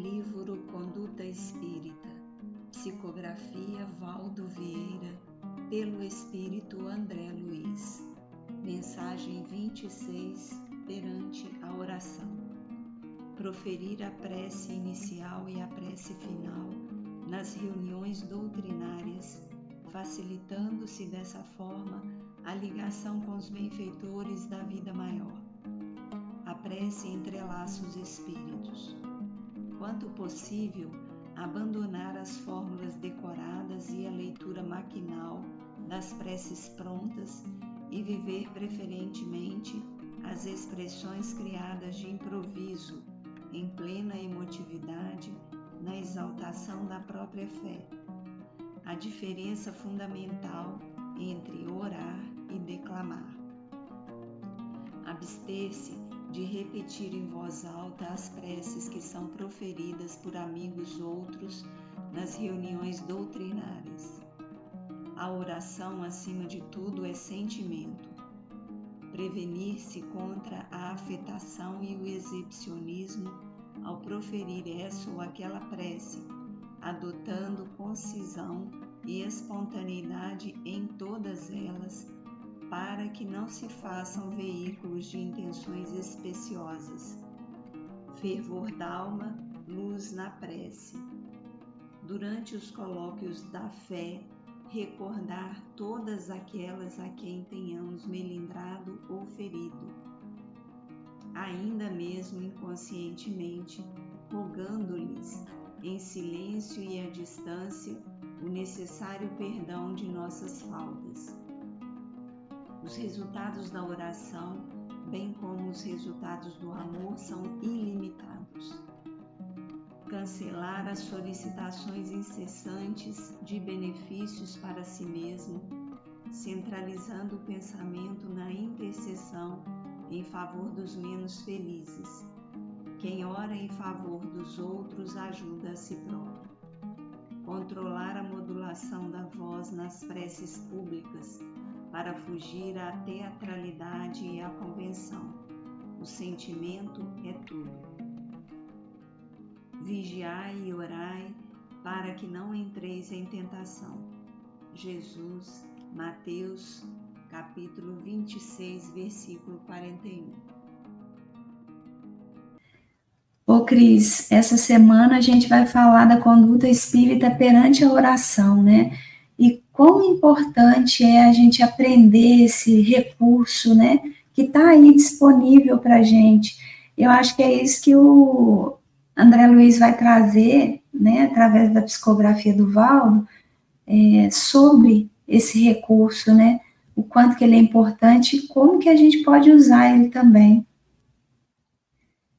Livro Conduta Espírita, psicografia Valdo Vieira, pelo Espírito André Luiz. Mensagem 26, perante a oração. Proferir a prece inicial e a prece final nas reuniões doutrinárias, facilitando-se dessa forma a ligação com os benfeitores da vida maior. A prece entrelaça os espíritos. Quanto possível, abandonar as fórmulas decoradas e a leitura maquinal das preces prontas e viver preferentemente as expressões criadas de improviso, em plena emotividade, na exaltação da própria fé. A diferença fundamental entre orar e declamar. Abster-se de repetir em voz alta as preces que são proferidas por amigos outros nas reuniões doutrinárias. A oração, acima de tudo, é sentimento. Prevenir-se contra a afetação e o exibicionismo ao proferir essa ou aquela prece, adotando concisão e espontaneidade em todas elas, para que não se façam veículos de intenções especiosas. Fervor d'alma, luz na prece. Durante os colóquios da fé, recordar todas aquelas a quem tenhamos melindrado ou ferido, ainda mesmo inconscientemente, rogando-lhes, em silêncio e à distância, o necessário perdão de nossas faltas. Os resultados da oração, bem como os resultados do amor, são ilimitados. Cancelar as solicitações incessantes de benefícios para si mesmo, centralizando o pensamento na intercessão em favor dos menos felizes. Quem ora em favor dos outros ajuda a si próprio. Controlar a modulação da voz nas preces públicas, para fugir à teatralidade e à convenção. O sentimento é tudo. Vigiai e orai, para que não entreis em tentação. Jesus, Mateus, capítulo 26, versículo 41. Ô Cris, essa semana a gente vai falar da conduta espírita perante a oração, né? E quão importante é a gente aprender esse recurso, né, que está aí disponível para a gente. Eu acho que é isso que o André Luiz vai trazer, né, através da psicografia do Valdo, sobre esse recurso, né, o quanto que ele é importante e como que a gente pode usar ele também.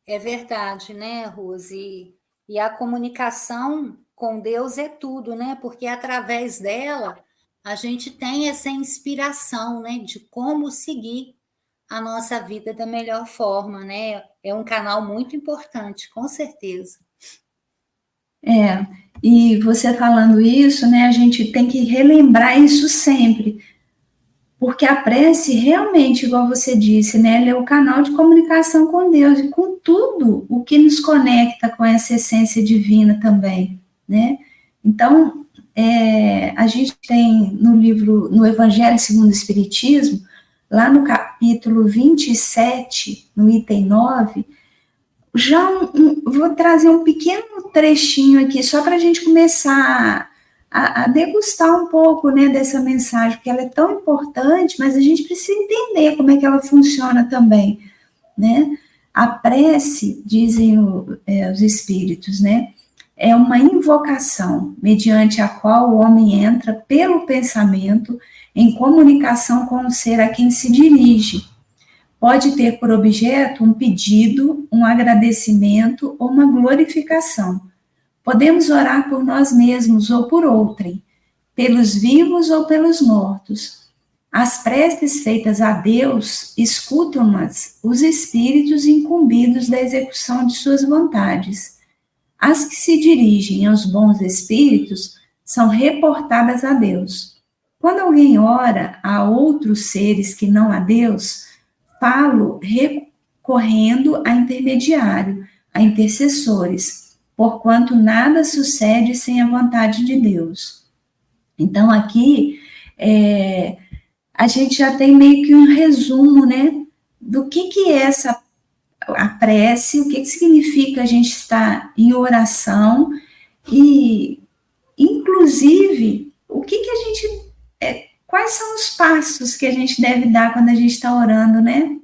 É verdade, né, Rose? E a comunicação com Deus é tudo, né? Porque através dela a gente tem essa inspiração, né, de como seguir a nossa vida da melhor forma, né? É um canal muito importante, com certeza. E você falando isso, né, a gente tem que relembrar isso sempre, porque a prece realmente, igual você disse, né, ela é o canal de comunicação com Deus e com tudo o que nos conecta com essa essência divina também, né? Então, a gente tem no livro, no Evangelho segundo o Espiritismo, lá no capítulo 27, no item 9, já vou trazer um pequeno trechinho aqui, só para a gente começar a degustar um pouco, né, dessa mensagem, porque ela é tão importante, mas a gente precisa entender como é que ela funciona também, né? A prece, dizem os espíritos, né, é uma invocação, mediante a qual o homem entra pelo pensamento em comunicação com o ser a quem se dirige. Pode ter por objeto um pedido, um agradecimento ou uma glorificação. Podemos orar por nós mesmos ou por outrem, pelos vivos ou pelos mortos. As preces feitas a Deus escutam-nas os espíritos incumbidos da execução de suas vontades. As que se dirigem aos bons espíritos são reportadas a Deus. Quando alguém ora a outros seres que não a Deus, falo recorrendo a intermediário, a intercessores, porquanto nada sucede sem a vontade de Deus. Então, aqui, a gente já tem meio que um resumo, né, do que é a prece, o que significa a gente estar em oração e, inclusive, o que a gente... quais são os passos que a gente deve dar quando a gente está orando, né?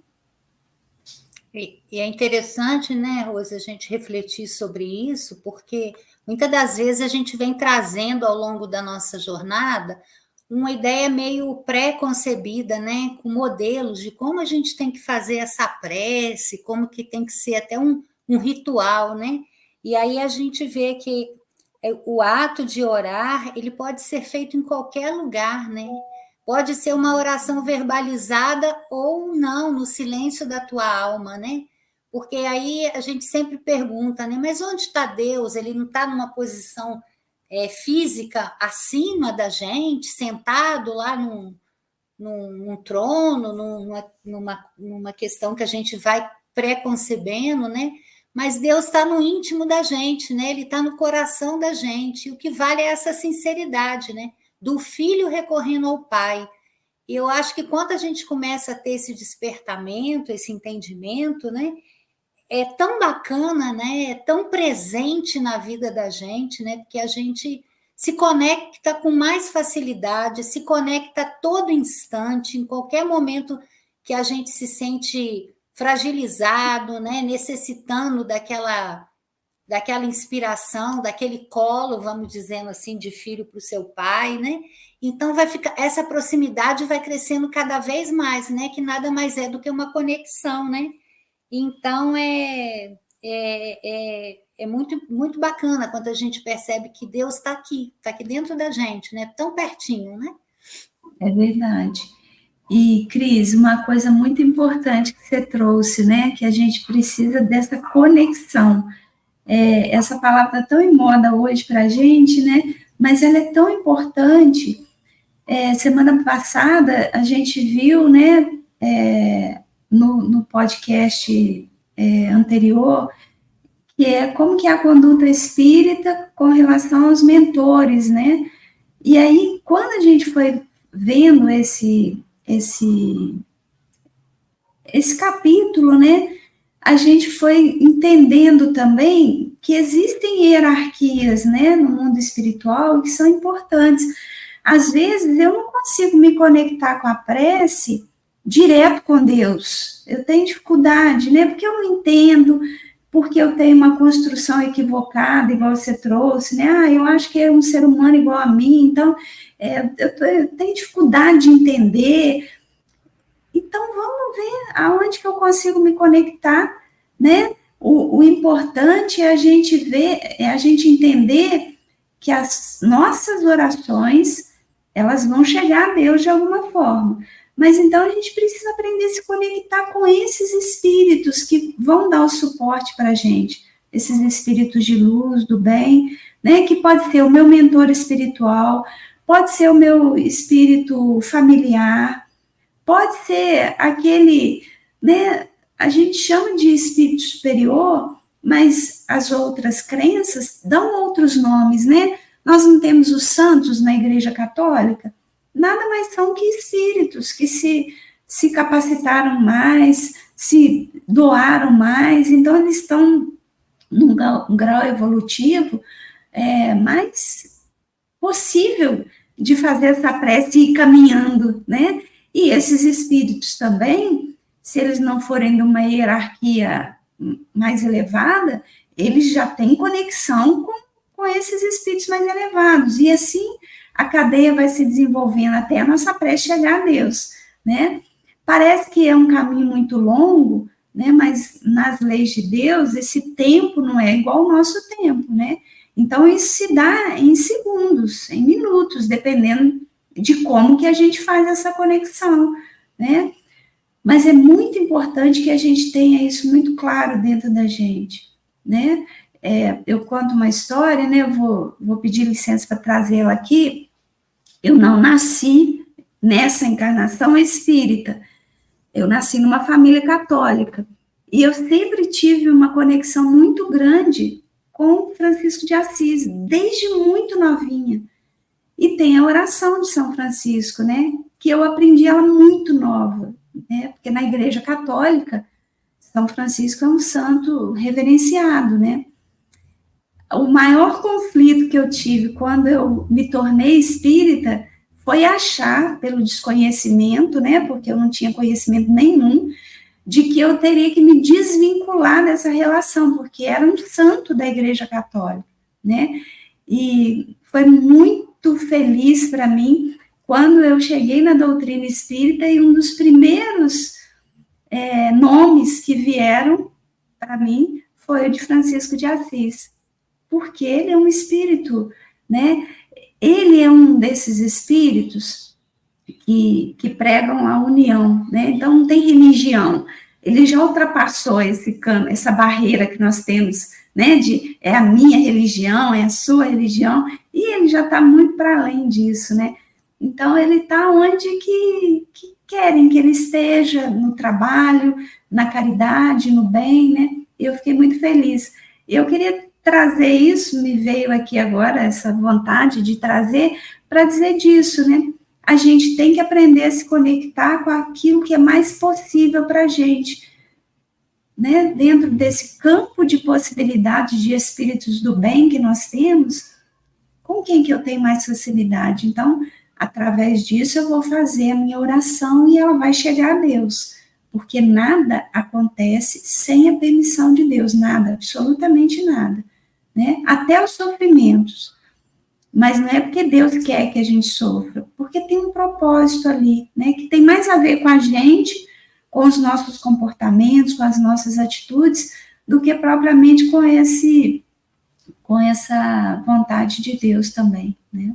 E é interessante, né, Rose, a gente refletir sobre isso, porque muitas das vezes a gente vem trazendo ao longo da nossa jornada uma ideia meio pré-concebida, né, com modelos de como a gente tem que fazer essa prece, como que tem que ser até um ritual, né? E aí a gente vê que o ato de orar, ele pode ser feito em qualquer lugar, né? Pode ser uma oração verbalizada ou não, no silêncio da tua alma, né? Porque aí a gente sempre pergunta, né? Mas onde está Deus? Ele não está numa posição física acima da gente, sentado lá num trono, numa questão que a gente vai pré-concebendo, né? Mas Deus está no íntimo da gente, né? Ele está no coração da gente. E o que vale é essa sinceridade, né? Do filho recorrendo ao pai. E eu acho que quando a gente começa a ter esse despertamento, esse entendimento, né? É tão bacana, né? É tão presente na vida da gente, né? Porque a gente se conecta com mais facilidade, se conecta a todo instante, em qualquer momento que a gente se sente fragilizado, né? Necessitando daquela inspiração, daquele colo, vamos dizendo assim, de filho para o seu pai, né? Então vai ficar, essa proximidade vai crescendo cada vez mais, né? Que nada mais é do que uma conexão, né? Então é muito, muito bacana quando a gente percebe que Deus está aqui dentro da gente, né? Tão pertinho, né? É verdade. E, Cris, uma coisa muito importante que você trouxe, né? Que a gente precisa dessa conexão. Essa palavra está tão em moda hoje para a gente, né? Mas ela é tão importante. Semana passada a gente viu, né? No podcast anterior, que é como que é a conduta espírita com relação aos mentores, né? E aí, quando a gente foi vendo esse capítulo, né, a gente foi entendendo também que existem hierarquias, né, no mundo espiritual que são importantes. Às vezes, eu não consigo me conectar com a prece direto com Deus. Eu tenho dificuldade, né, porque eu não entendo, porque eu tenho uma construção equivocada, igual você trouxe, né, eu acho que é um ser humano igual a mim, então, eu tenho dificuldade de entender. Então, vamos ver aonde que eu consigo me conectar, né? O importante é a gente ver, é a gente entender que as nossas orações, elas vão chegar a Deus de alguma forma. Mas então a gente precisa aprender a se conectar com esses espíritos que vão dar o suporte para a gente, esses espíritos de luz, do bem, né? Que pode ser o meu mentor espiritual, pode ser o meu espírito familiar, pode ser aquele, né, a gente chama de espírito superior, mas as outras crenças dão outros nomes, né? Nós não temos os santos na Igreja Católica, nada mais são que espíritos que se capacitaram mais, se doaram mais, então eles estão num grau evolutivo mais possível de fazer essa prece e ir caminhando, né? E esses espíritos também, se eles não forem de uma hierarquia mais elevada, eles já têm conexão com esses espíritos mais elevados. E assim a cadeia vai se desenvolvendo até a nossa prece chegar a Deus, né? Parece que é um caminho muito longo, né? Mas nas leis de Deus, esse tempo não é igual ao nosso tempo, né? Então, isso se dá em segundos, em minutos, dependendo de como que a gente faz essa conexão, né? Mas é muito importante que a gente tenha isso muito claro dentro da gente, né? Eu conto uma história, né? Eu vou pedir licença para trazê-la aqui. Eu não nasci nessa encarnação espírita. Eu nasci numa família católica. E eu sempre tive uma conexão muito grande com Francisco de Assis, desde muito novinha. E tem a oração de São Francisco, né? Que eu aprendi ela muito nova, né? Porque na Igreja Católica, São Francisco é um santo reverenciado, né? O maior conflito que eu tive quando eu me tornei espírita foi achar, pelo desconhecimento, né? Porque eu não tinha conhecimento nenhum, de que eu teria que me desvincular dessa relação, porque era um santo da Igreja Católica, né? E foi muito feliz para mim quando eu cheguei na doutrina espírita e um dos primeiros nomes que vieram para mim foi o de Francisco de Assis, porque ele é um espírito, né? Ele é um desses espíritos que pregam a união, né? Então não tem religião. Ele já ultrapassou essa barreira que nós temos, né? De é a minha religião, é a sua religião, e ele já está muito para além disso, né? Então ele está onde que querem que ele esteja, no trabalho, na caridade, no bem, né? Eu fiquei muito feliz. Eu queria trazer isso, me veio aqui agora essa vontade de trazer para dizer disso, né? A gente tem que aprender a se conectar com aquilo que é mais possível para a gente, né? Dentro desse campo de possibilidades de espíritos do bem que nós temos, com quem que eu tenho mais facilidade? Então, através disso eu vou fazer a minha oração e ela vai chegar a Deus, porque nada acontece sem a permissão de Deus, nada, absolutamente nada, né? Até os sofrimentos. Mas não é porque Deus quer que a gente sofra, porque tem um propósito ali, né, que tem mais a ver com a gente, com os nossos comportamentos, com as nossas atitudes, do que propriamente com essa vontade de Deus também, né?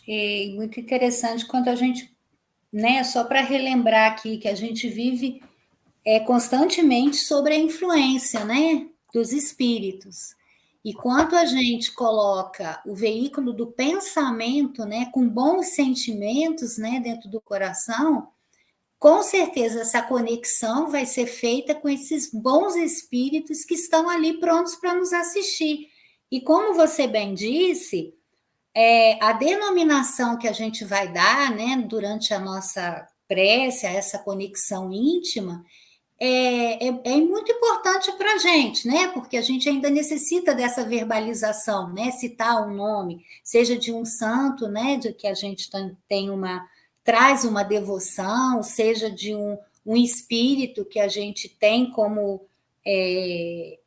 É muito interessante quando a gente, né, só para relembrar aqui que a gente vive constantemente sobre a influência, né, dos espíritos. E quanto a gente coloca o veículo do pensamento, né, com bons sentimentos, né, dentro do coração, com certeza essa conexão vai ser feita com esses bons espíritos que estão ali prontos para nos assistir. E como você bem disse, a denominação que a gente vai dar, né, durante a nossa prece, essa conexão íntima, é muito importante para a gente, né? Porque a gente ainda necessita dessa verbalização, né? Citar um nome, seja de um santo, né? De que a gente traz uma devoção, seja de um espírito que a gente tem como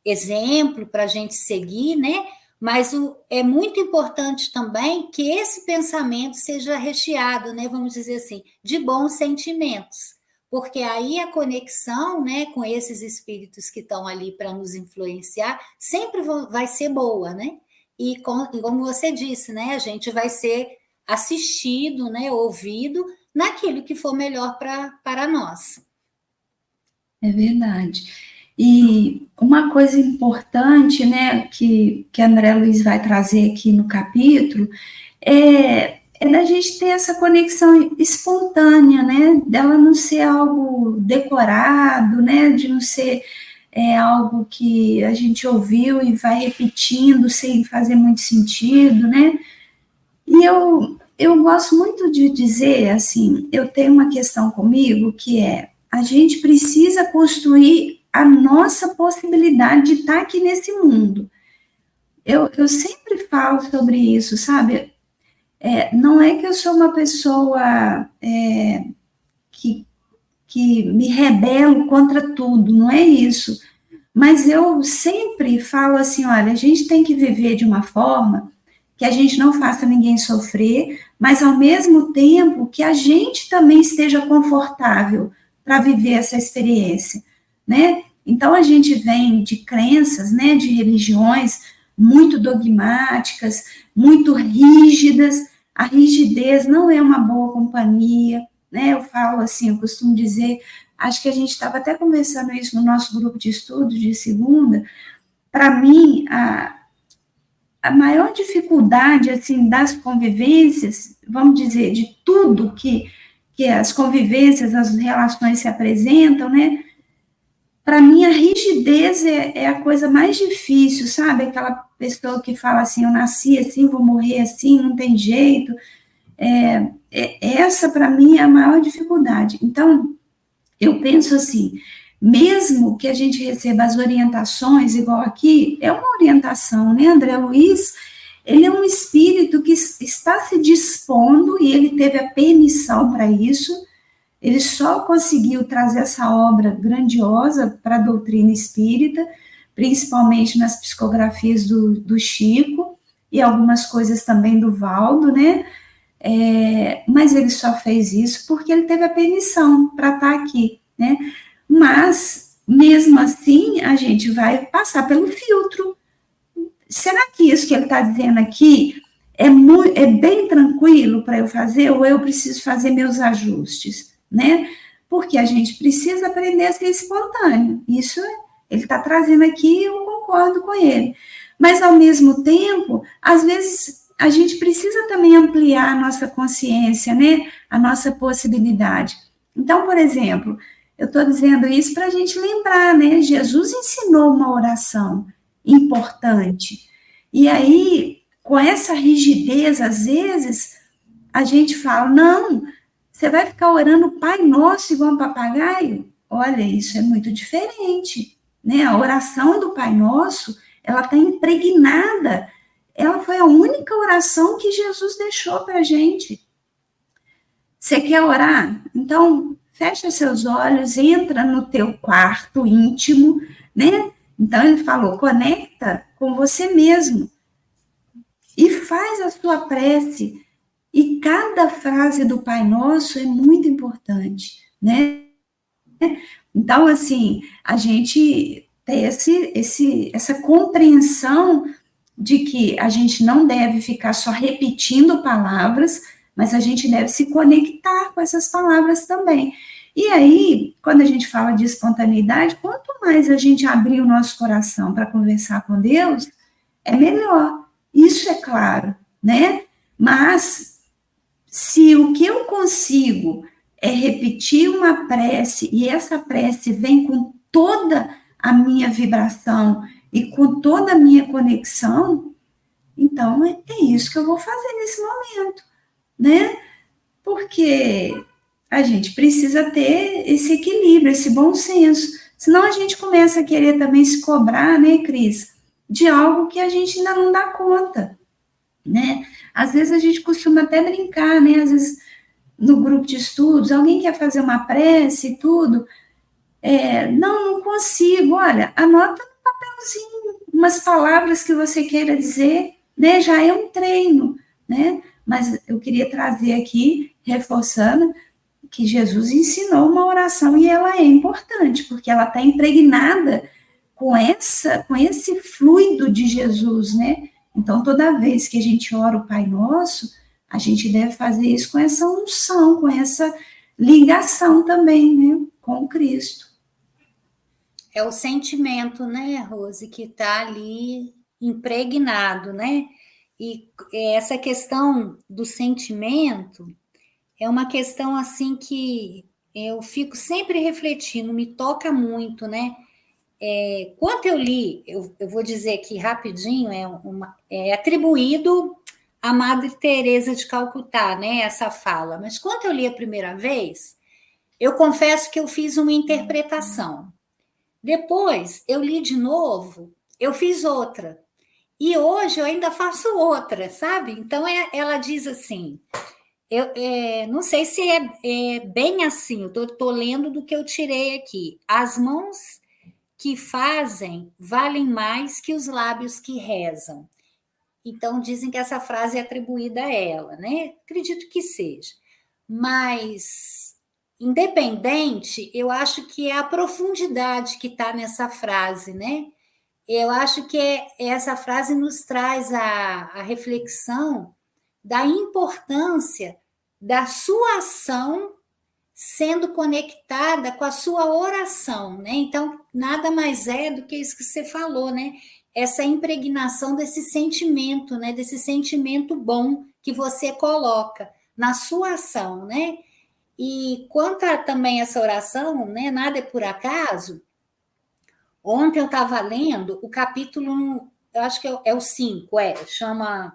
exemplo para a gente seguir, né? Mas é muito importante também que esse pensamento seja recheado, né? Vamos dizer assim, de bons sentimentos. Porque aí a conexão, né, com esses espíritos que estão ali para nos influenciar sempre vai ser boa, né? E como você disse, né, a gente vai ser assistido, né, ouvido naquilo que for melhor para nós. É verdade. E uma coisa importante, né, que André Luiz vai trazer aqui no capítulo é da gente ter essa conexão espontânea, né, dela não ser algo decorado, né, de não ser algo que a gente ouviu e vai repetindo sem fazer muito sentido, né, e eu gosto muito de dizer, assim, eu tenho uma questão comigo que a gente precisa construir a nossa possibilidade de estar aqui nesse mundo. Eu sempre falo sobre isso, sabe? Não é que eu sou uma pessoa que me rebelo contra tudo, não é isso. Mas eu sempre falo assim, olha, a gente tem que viver de uma forma que a gente não faça ninguém sofrer, mas ao mesmo tempo que a gente também esteja confortável para viver essa experiência, né? Então a gente vem de crenças, né, de religiões muito dogmáticas, muito rígidas. A rigidez não é uma boa companhia, né? Eu falo assim, eu costumo dizer, acho que a gente estava até conversando isso no nosso grupo de estudos de segunda. Para mim, a maior dificuldade, assim, das convivências, vamos dizer, de tudo que as convivências, as relações se apresentam, né? para mim, a rigidez é a coisa mais difícil, sabe? Aquela pessoa que fala assim, eu nasci assim, vou morrer assim, não tem jeito. Essa, para mim, é a maior dificuldade. Então, eu penso assim, mesmo que a gente receba as orientações, igual aqui, é uma orientação, né? André Luiz, ele é um espírito que está se dispondo, e ele teve a permissão para isso. Ele só conseguiu trazer essa obra grandiosa para a doutrina espírita, principalmente nas psicografias do Chico, e algumas coisas também do Valdo, né? Mas ele só fez isso porque ele teve a permissão para estar aqui, né? Mas, mesmo assim, a gente vai passar pelo filtro. Será que isso que ele está dizendo aqui é bem tranquilo para eu fazer, ou eu preciso fazer meus ajustes, né? Porque a gente precisa aprender a ser espontâneo. Isso ele está trazendo aqui e eu concordo com ele. Mas, ao mesmo tempo, às vezes, a gente precisa também ampliar a nossa consciência, né? A nossa possibilidade. Então, por exemplo, eu estou dizendo isso para a gente lembrar, né? Jesus ensinou uma oração importante. E aí, com essa rigidez, às vezes, a gente fala, não, você vai ficar orando Pai Nosso igual um papagaio? Olha, isso é muito diferente, né? A oração do Pai Nosso, ela está impregnada, ela foi a única oração que Jesus deixou para a gente. Você quer orar? Então, fecha seus olhos, entra no teu quarto íntimo, né? Então, ele falou, conecta com você mesmo e faz a sua prece. E cada frase do Pai Nosso é muito importante, né? Então, assim, a gente tem essa compreensão de que a gente não deve ficar só repetindo palavras, mas a gente deve se conectar com essas palavras também. E aí, quando a gente fala de espontaneidade, quanto mais a gente abrir o nosso coração para conversar com Deus, é melhor. Isso é claro, né? Mas, se o que eu consigo é repetir uma prece, e essa prece vem com toda a minha vibração e com toda a minha conexão, então é isso que eu vou fazer nesse momento, né? Porque a gente precisa ter esse equilíbrio, esse bom senso. Senão a gente começa a querer também se cobrar, né, Cris, de algo que a gente ainda não dá conta, né? Às vezes a gente costuma até brincar, né? Às vezes no grupo de estudos, alguém quer fazer uma prece e tudo, não consigo, olha, anota no papelzinho umas palavras que você queira dizer, né? Já é um treino, né? Mas eu queria trazer aqui, reforçando, que Jesus ensinou uma oração e ela é importante, porque ela está impregnada com esse fluido de Jesus, né? Então, toda vez que a gente ora o Pai Nosso, a gente deve fazer isso com essa unção, com essa ligação também, né? Com Cristo. É o sentimento, né, Rose, que está ali impregnado, né? E essa questão do sentimento é uma questão assim que eu fico sempre refletindo, me toca muito, né? Quando eu li, eu vou dizer aqui rapidinho, é atribuído à Madre Teresa de Calcutá, né? Essa fala. Mas quando eu li a primeira vez, eu confesso que eu fiz uma interpretação. Depois, eu li de novo, eu fiz outra. E hoje eu ainda faço outra, sabe? Então, ela diz assim, não sei se é bem assim, eu estou lendo do que eu tirei aqui. As mãos que fazem valem mais que os lábios que rezam. Então, dizem que essa frase é atribuída a ela, né? Acredito que seja. Mas, independente, eu acho que é a profundidade que está nessa frase, né? Eu acho que essa frase nos traz a reflexão da importância da sua ação sendo conectada com a sua oração, né? Então, nada mais é do que isso que você falou, né? Essa impregnação desse sentimento, né? Desse sentimento bom que você coloca na sua ação, né? E quanto a também essa oração, né? Nada é por acaso. Ontem eu estava lendo o capítulo, eu acho que é o 5, chama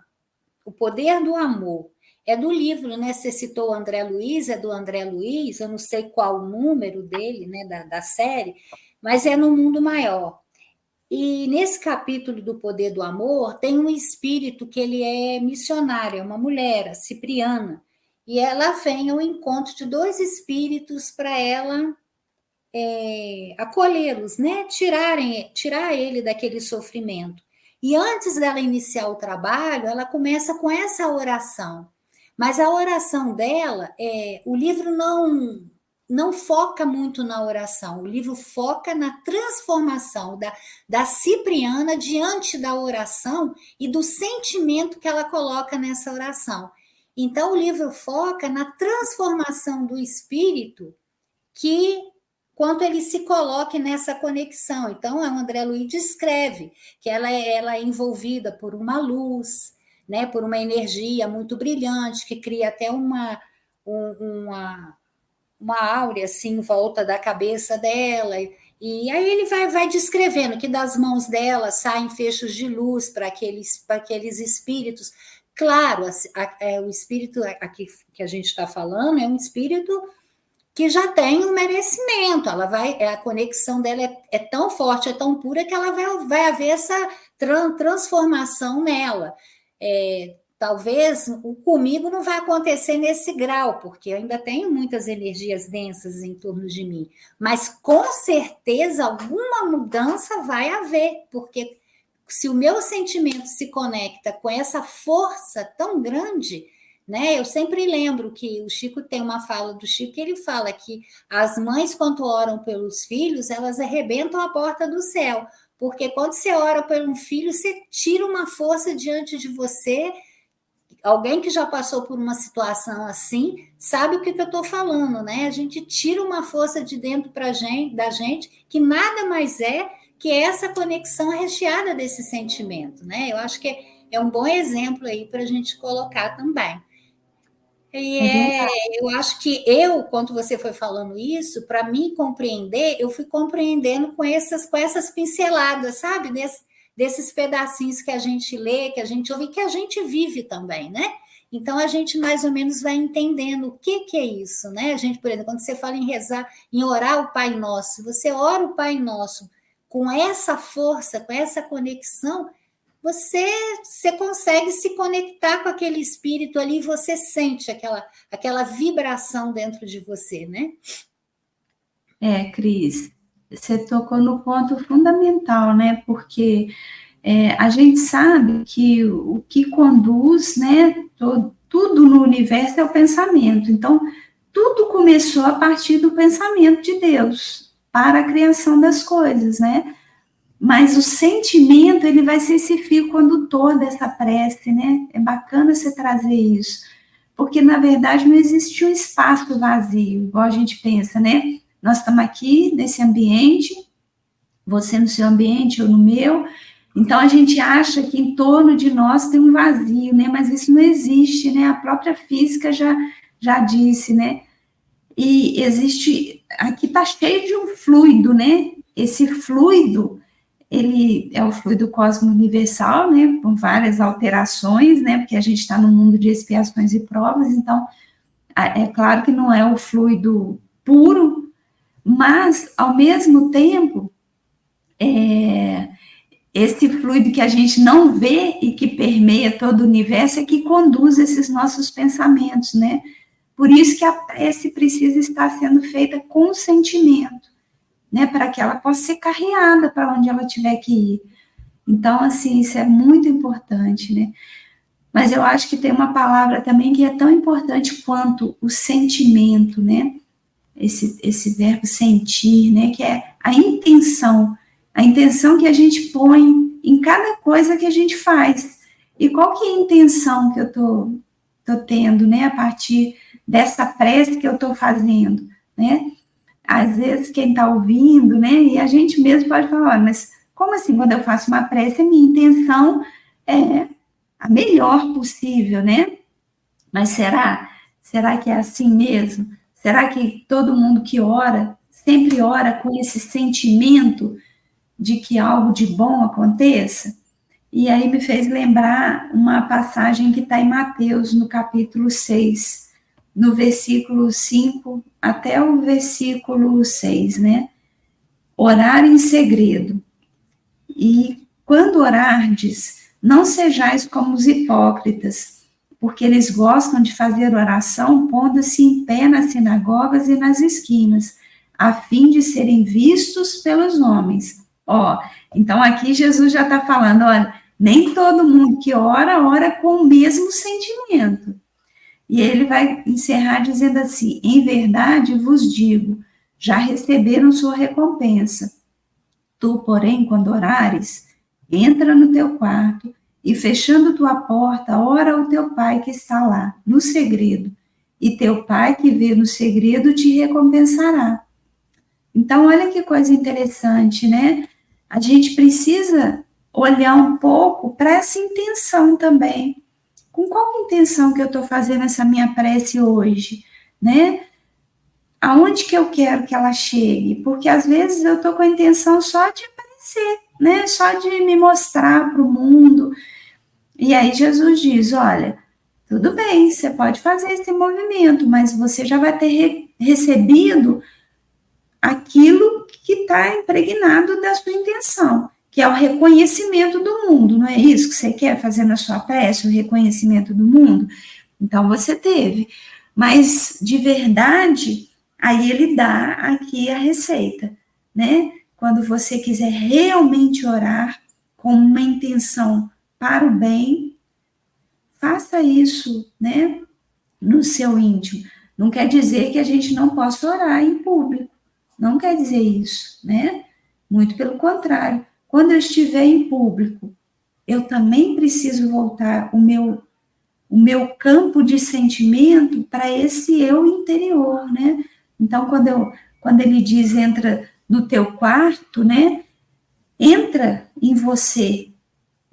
O Poder do Amor. É do livro, né? Você citou o André Luiz, é do André Luiz, eu não sei qual o número dele, né, da série, mas é No Mundo Maior. E nesse capítulo do Poder do Amor, tem um espírito que ele é missionário, é uma mulher, a Cipriana, e ela vem ao encontro de 2 espíritos para ela acolhê-los, né? Tirar ele daquele sofrimento. E antes dela iniciar o trabalho, ela começa com essa oração. Mas a oração dela, o livro não foca muito na oração, o livro foca na transformação da Cipriana diante da oração e do sentimento que ela coloca nessa oração. Então, o livro foca na transformação do espírito que quanto ele se coloque nessa conexão. Então, o André Luiz descreve que ela é envolvida por uma luz, né, por uma energia muito brilhante, que cria até uma áurea assim em volta da cabeça dela. E aí ele vai descrevendo que das mãos dela saem fechos de luz para aqueles espíritos. Claro, o espírito aqui que a gente está falando é um espírito que já tem um merecimento, a conexão dela é tão forte, é tão pura, que ela vai haver essa transformação nela. Talvez comigo não vai acontecer nesse grau, porque eu ainda tenho muitas energias densas em torno de mim, mas com certeza alguma mudança vai haver, porque se o meu sentimento se conecta com essa força tão grande, né? Eu sempre lembro que o Chico tem uma fala do Chico, que ele fala que as mães, quando oram pelos filhos, elas arrebentam a porta do céu, porque quando você ora por um filho, você tira uma força diante de você. Alguém que já passou por uma situação assim sabe o que eu estou falando, né? A gente tira uma força de dentro da gente, que nada mais é que essa conexão recheada desse sentimento, né? Eu acho que é um bom exemplo aí para a gente colocar também. Eu acho que quando você foi falando isso, para mim compreender, eu fui compreendendo com essas pinceladas, sabe? Desses pedacinhos que a gente lê, que a gente ouve, que a gente vive também, né? Então a gente mais ou menos vai entendendo o que é isso, né? A gente, por exemplo, quando você fala em rezar, em orar o Pai Nosso, você ora o Pai Nosso com essa força, com essa conexão, você consegue se conectar com aquele espírito ali, você sente aquela vibração dentro de você, né? Cris, você tocou no ponto fundamental, né? Porque a gente sabe que o que conduz, né, tudo no universo é o pensamento. Então, tudo começou a partir do pensamento de Deus para a criação das coisas, né? Mas o sentimento, ele vai ser esse fio condutor dessa prece, né? É bacana você trazer isso, porque, na verdade, não existe um espaço vazio, igual a gente pensa, né? Nós estamos aqui nesse ambiente, você no seu ambiente, eu no meu, então a gente acha que em torno de nós tem um vazio, né? Mas isso não existe, né? A própria física já disse, né? E existe, aqui está cheio de um fluido, né? Esse fluido, ele é o fluido cósmico universal, né, com várias alterações, né, porque a gente está no mundo de expiações e provas, então, é claro que não é o fluido puro, mas, ao mesmo tempo, esse fluido que a gente não vê e que permeia todo o universo é que conduz esses nossos pensamentos, né, por isso que a prece precisa estar sendo feita com sentimento, né, para que ela possa ser carreada para onde ela tiver que ir. Então, assim, isso é muito importante, né? Mas eu acho que tem uma palavra também que é tão importante quanto o sentimento, né? Esse verbo sentir, né? Que é a intenção que a gente põe em cada coisa que a gente faz. E qual que é a intenção que eu tô tendo, né? A partir dessa prece que eu estou fazendo, né? Às vezes quem está ouvindo, né, e a gente mesmo pode falar, mas como assim, quando eu faço uma prece, a minha intenção é a melhor possível, né? Mas será que é assim mesmo? Será que todo mundo que ora, sempre ora com esse sentimento de que algo de bom aconteça? E aí me fez lembrar uma passagem que está em Mateus, no capítulo 6, no versículo 5 até o versículo 6, né? Orar em segredo. E quando orardes, não sejais como os hipócritas, porque eles gostam de fazer oração pondo-se em pé nas sinagogas e nas esquinas, a fim de serem vistos pelos homens. Ó, então aqui Jesus já está falando, olha, nem todo mundo que ora, ora com o mesmo sentimento. E ele vai encerrar dizendo assim, em verdade vos digo, já receberam sua recompensa. Tu, porém, quando orares, entra no teu quarto e, fechando tua porta, ora ao teu pai que está lá, no segredo, e teu pai que vê no segredo te recompensará. Então, olha que coisa interessante, né? A gente precisa olhar um pouco para essa intenção também. Com qual intenção que eu estou fazendo essa minha prece hoje, né? Aonde que eu quero que ela chegue? Porque às vezes eu estou com a intenção só de aparecer, né? Só de me mostrar para o mundo. E aí Jesus diz, olha, tudo bem, você pode fazer esse movimento, mas você já vai ter recebido aquilo que está impregnado da sua intenção, que é o reconhecimento do mundo, não é isso que você quer fazer na sua prece, o reconhecimento do mundo? Então você teve. Mas de verdade, aí ele dá aqui a receita, né? Quando você quiser realmente orar com uma intenção para o bem, faça isso, né? No seu íntimo. Não quer dizer que a gente não possa orar em público. Não quer dizer isso, né? Muito pelo contrário. Quando eu estiver em público, eu também preciso voltar o meu campo de sentimento para esse eu interior, né? Então, quando ele diz entra no teu quarto, né? Entra em você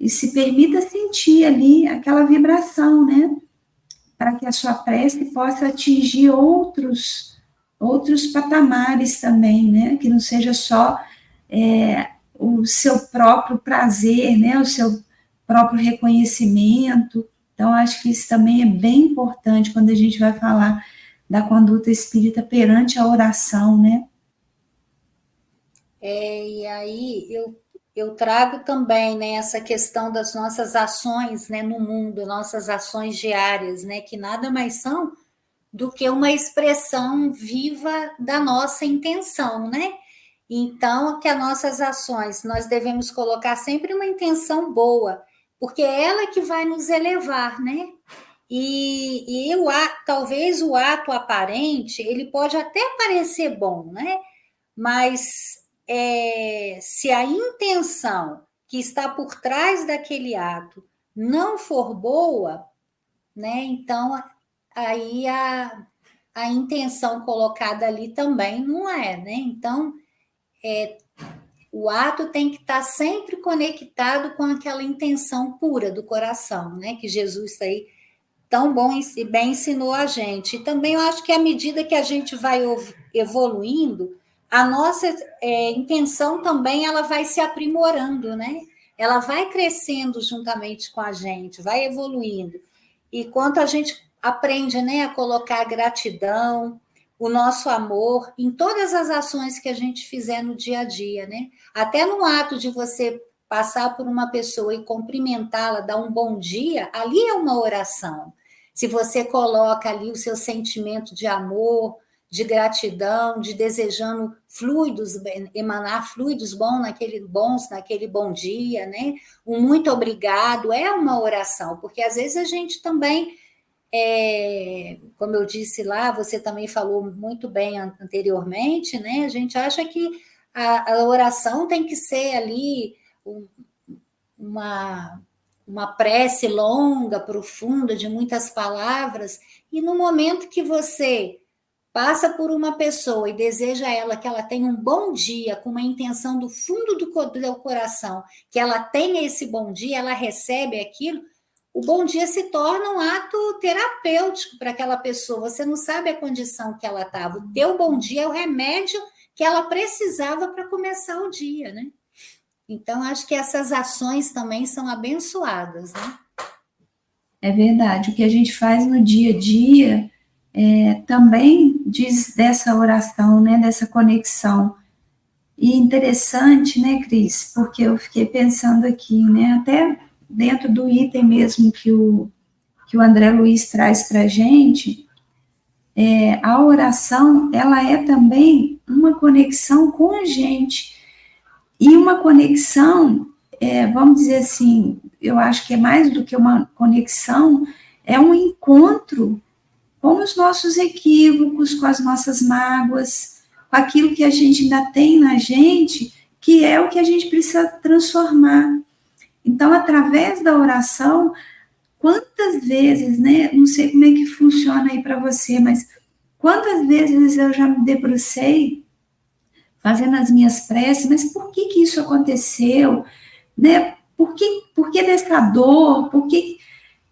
e se permita sentir ali aquela vibração, né? Para que a sua prece possa atingir outros patamares também, né? Que não seja só o seu próprio prazer, né? O seu próprio reconhecimento. Então, acho que isso também é bem importante quando a gente vai falar da conduta espírita perante a oração, né? E aí eu trago também, né, essa questão das nossas ações, né, no mundo, nossas ações diárias, né, que nada mais são do que uma expressão viva da nossa intenção, né? Então, que as nossas ações, nós devemos colocar sempre uma intenção boa, porque é ela que vai nos elevar, né? Talvez o ato aparente, ele pode até parecer bom, né? Mas se a intenção que está por trás daquele ato não for boa, né? Então, aí a intenção colocada ali também não é, né? Então, o ato tem que estar sempre conectado com aquela intenção pura do coração, né? Que Jesus aí tão bom e bem ensinou a gente. E também eu acho que à medida que a gente vai evoluindo, a nossa intenção também ela vai se aprimorando, né? Ela vai crescendo juntamente com a gente, vai evoluindo. E quanto a gente aprende, né, a colocar a gratidão, o nosso amor em todas as ações que a gente fizer no dia a dia, né? Até no ato de você passar por uma pessoa e cumprimentá-la, dar um bom dia, ali é uma oração. Se você coloca ali o seu sentimento de amor, de gratidão, de desejando fluidos, emanar fluidos bons naquele bom dia, né? Um muito obrigado é uma oração, porque às vezes a gente também, como eu disse lá, você também falou muito bem anteriormente, né? A gente acha que a oração tem que ser ali uma prece longa, profunda, de muitas palavras, e no momento que você passa por uma pessoa e deseja a ela que ela tenha um bom dia, com uma intenção do fundo do seu coração, que ela tenha esse bom dia, ela recebe aquilo, o bom dia se torna um ato terapêutico para aquela pessoa. Você não sabe a condição que ela estava. O teu bom dia é o remédio que ela precisava para começar o dia, né? Então, acho que essas ações também são abençoadas, né? É verdade. O que a gente faz no dia a dia também diz dessa oração, né? Dessa conexão. E interessante, né, Cris? Porque eu fiquei pensando aqui, né? Até dentro do item mesmo que o André Luiz traz para a gente, a oração, ela é também uma conexão com a gente. E uma conexão, vamos dizer assim, eu acho que é mais do que uma conexão, é um encontro com os nossos equívocos, com as nossas mágoas, com aquilo que a gente ainda tem na gente, que é o que a gente precisa transformar. Então, através da oração, quantas vezes, né? Não sei como é que funciona aí para você, mas quantas vezes eu já me debrucei fazendo as minhas preces, mas por que isso aconteceu, né? Por que dessa dor?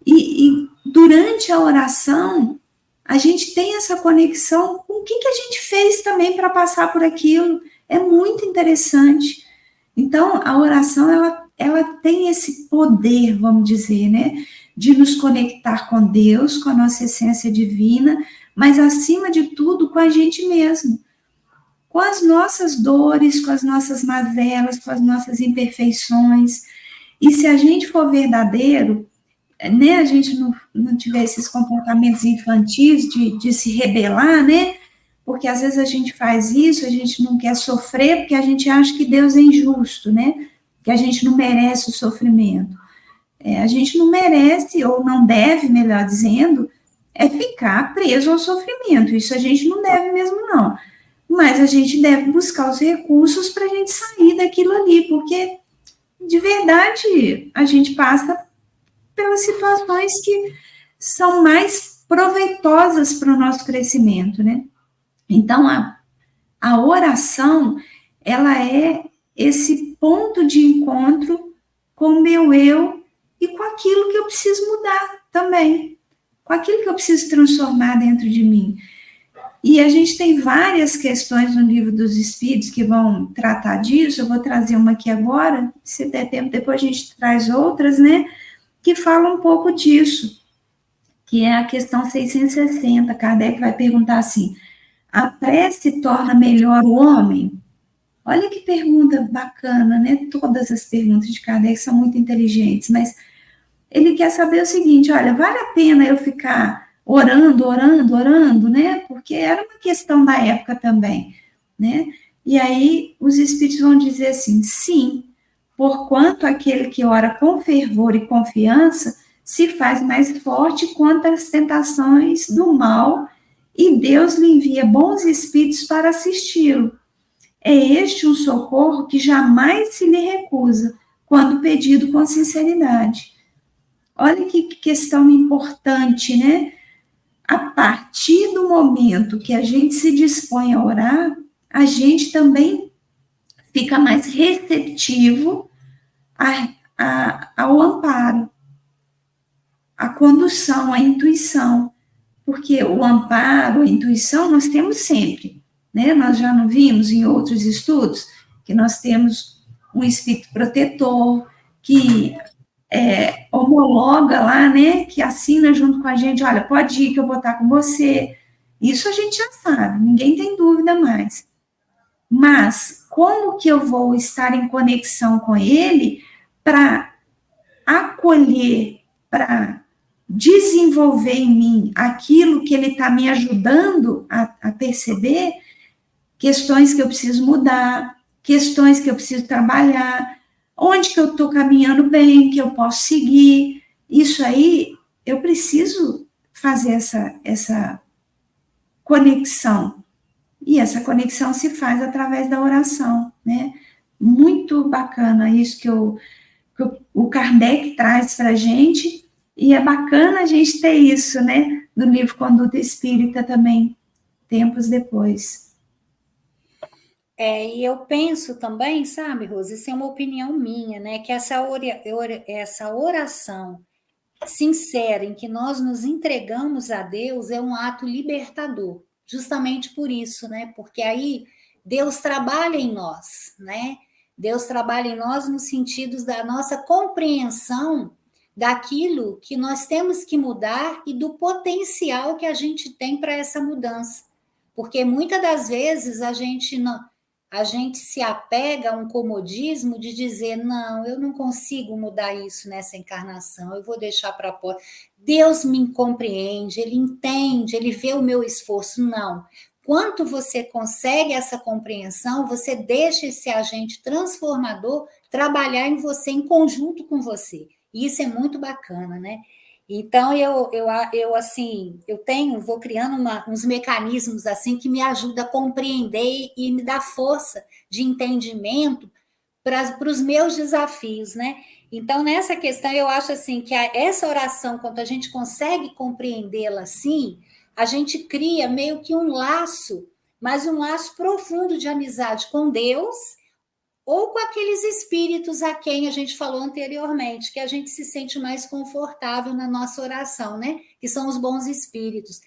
E durante a oração, a gente tem essa conexão com o que a gente fez também para passar por aquilo. É muito interessante. Então, a oração, ela tem esse poder, vamos dizer, né? De nos conectar com Deus, com a nossa essência divina, mas, acima de tudo, com a gente mesmo. Com as nossas dores, com as nossas mazelas, com as nossas imperfeições. E se a gente for verdadeiro, né, a gente não tiver esses comportamentos infantis de se rebelar, né? Porque às vezes a gente faz isso, a gente não quer sofrer, porque a gente acha que Deus é injusto, né? Que a gente não merece o sofrimento. A gente não merece, ou não deve, melhor dizendo, ficar preso ao sofrimento. Isso a gente não deve mesmo, não. Mas a gente deve buscar os recursos para a gente sair daquilo ali, porque, de verdade, a gente passa pelas situações que são mais proveitosas para o nosso crescimento, né? Então, a oração, ela é esse ponto de encontro com o meu eu e com aquilo que eu preciso mudar também, com aquilo que eu preciso transformar dentro de mim. E a gente tem várias questões no Livro dos Espíritos que vão tratar disso. Eu vou trazer uma aqui agora, se der tempo, depois a gente traz outras, né? Que fala um pouco disso, que é a questão 660. Kardec vai perguntar assim: a prece torna melhor o homem? Olha que pergunta bacana, né? Todas as perguntas de Kardec são muito inteligentes, mas ele quer saber o seguinte: olha, vale a pena eu ficar orando, né? Porque era uma questão da época também, né? E aí os espíritos vão dizer assim: sim, porquanto aquele que ora com fervor e confiança se faz mais forte contra as tentações do mal, e Deus lhe envia bons espíritos para assisti-lo. É este um socorro que jamais se lhe recusa, quando pedido com sinceridade. Olha que questão importante, né? A partir do momento que a gente se dispõe a orar, a gente também fica mais receptivo ao amparo, à condução, à intuição. Porque o amparo, a intuição, nós temos sempre, né? Nós já não vimos em outros estudos que nós temos um espírito protetor que homologa lá, né? Que assina junto com a gente: olha, pode ir que eu vou estar com você. Isso a gente já sabe, ninguém tem dúvida mais. Mas como que eu vou estar em conexão com ele para acolher, para desenvolver em mim aquilo que ele está me ajudando a perceber, questões que eu preciso mudar, questões que eu preciso trabalhar, onde que eu estou caminhando bem, que eu posso seguir. Isso aí, eu preciso fazer essa conexão. E essa conexão se faz através da oração, né? Muito bacana isso que o Kardec traz para a gente, e é bacana a gente ter isso, né? No livro Conduta Espírita também, tempos depois. E eu penso também, sabe, Rose, isso é uma opinião minha, né? Que essa oração sincera em que nós nos entregamos a Deus é um ato libertador, justamente por isso, né? Porque aí Deus trabalha em nós, né? Deus trabalha em nós no sentido da nossa compreensão daquilo que nós temos que mudar e do potencial que a gente tem para essa mudança. Porque muitas das vezes a gente se apega a um comodismo de dizer, não, eu não consigo mudar isso nessa encarnação, eu vou deixar para fora. Deus me compreende, Ele entende, Ele vê o meu esforço. Não. Quanto você consegue essa compreensão, você deixa esse agente transformador trabalhar em você, em conjunto com você. E isso é muito bacana, né? Então, vou criando uns mecanismos assim que me ajudam a compreender e me dá força de entendimento para os meus desafios, né? Então, nessa questão, eu acho assim que essa oração, quando a gente consegue compreendê-la assim, a gente cria meio que um laço, mas um laço profundo de amizade com Deus ou com aqueles espíritos a quem a gente falou anteriormente, que a gente se sente mais confortável na nossa oração, né? Que são os bons espíritos.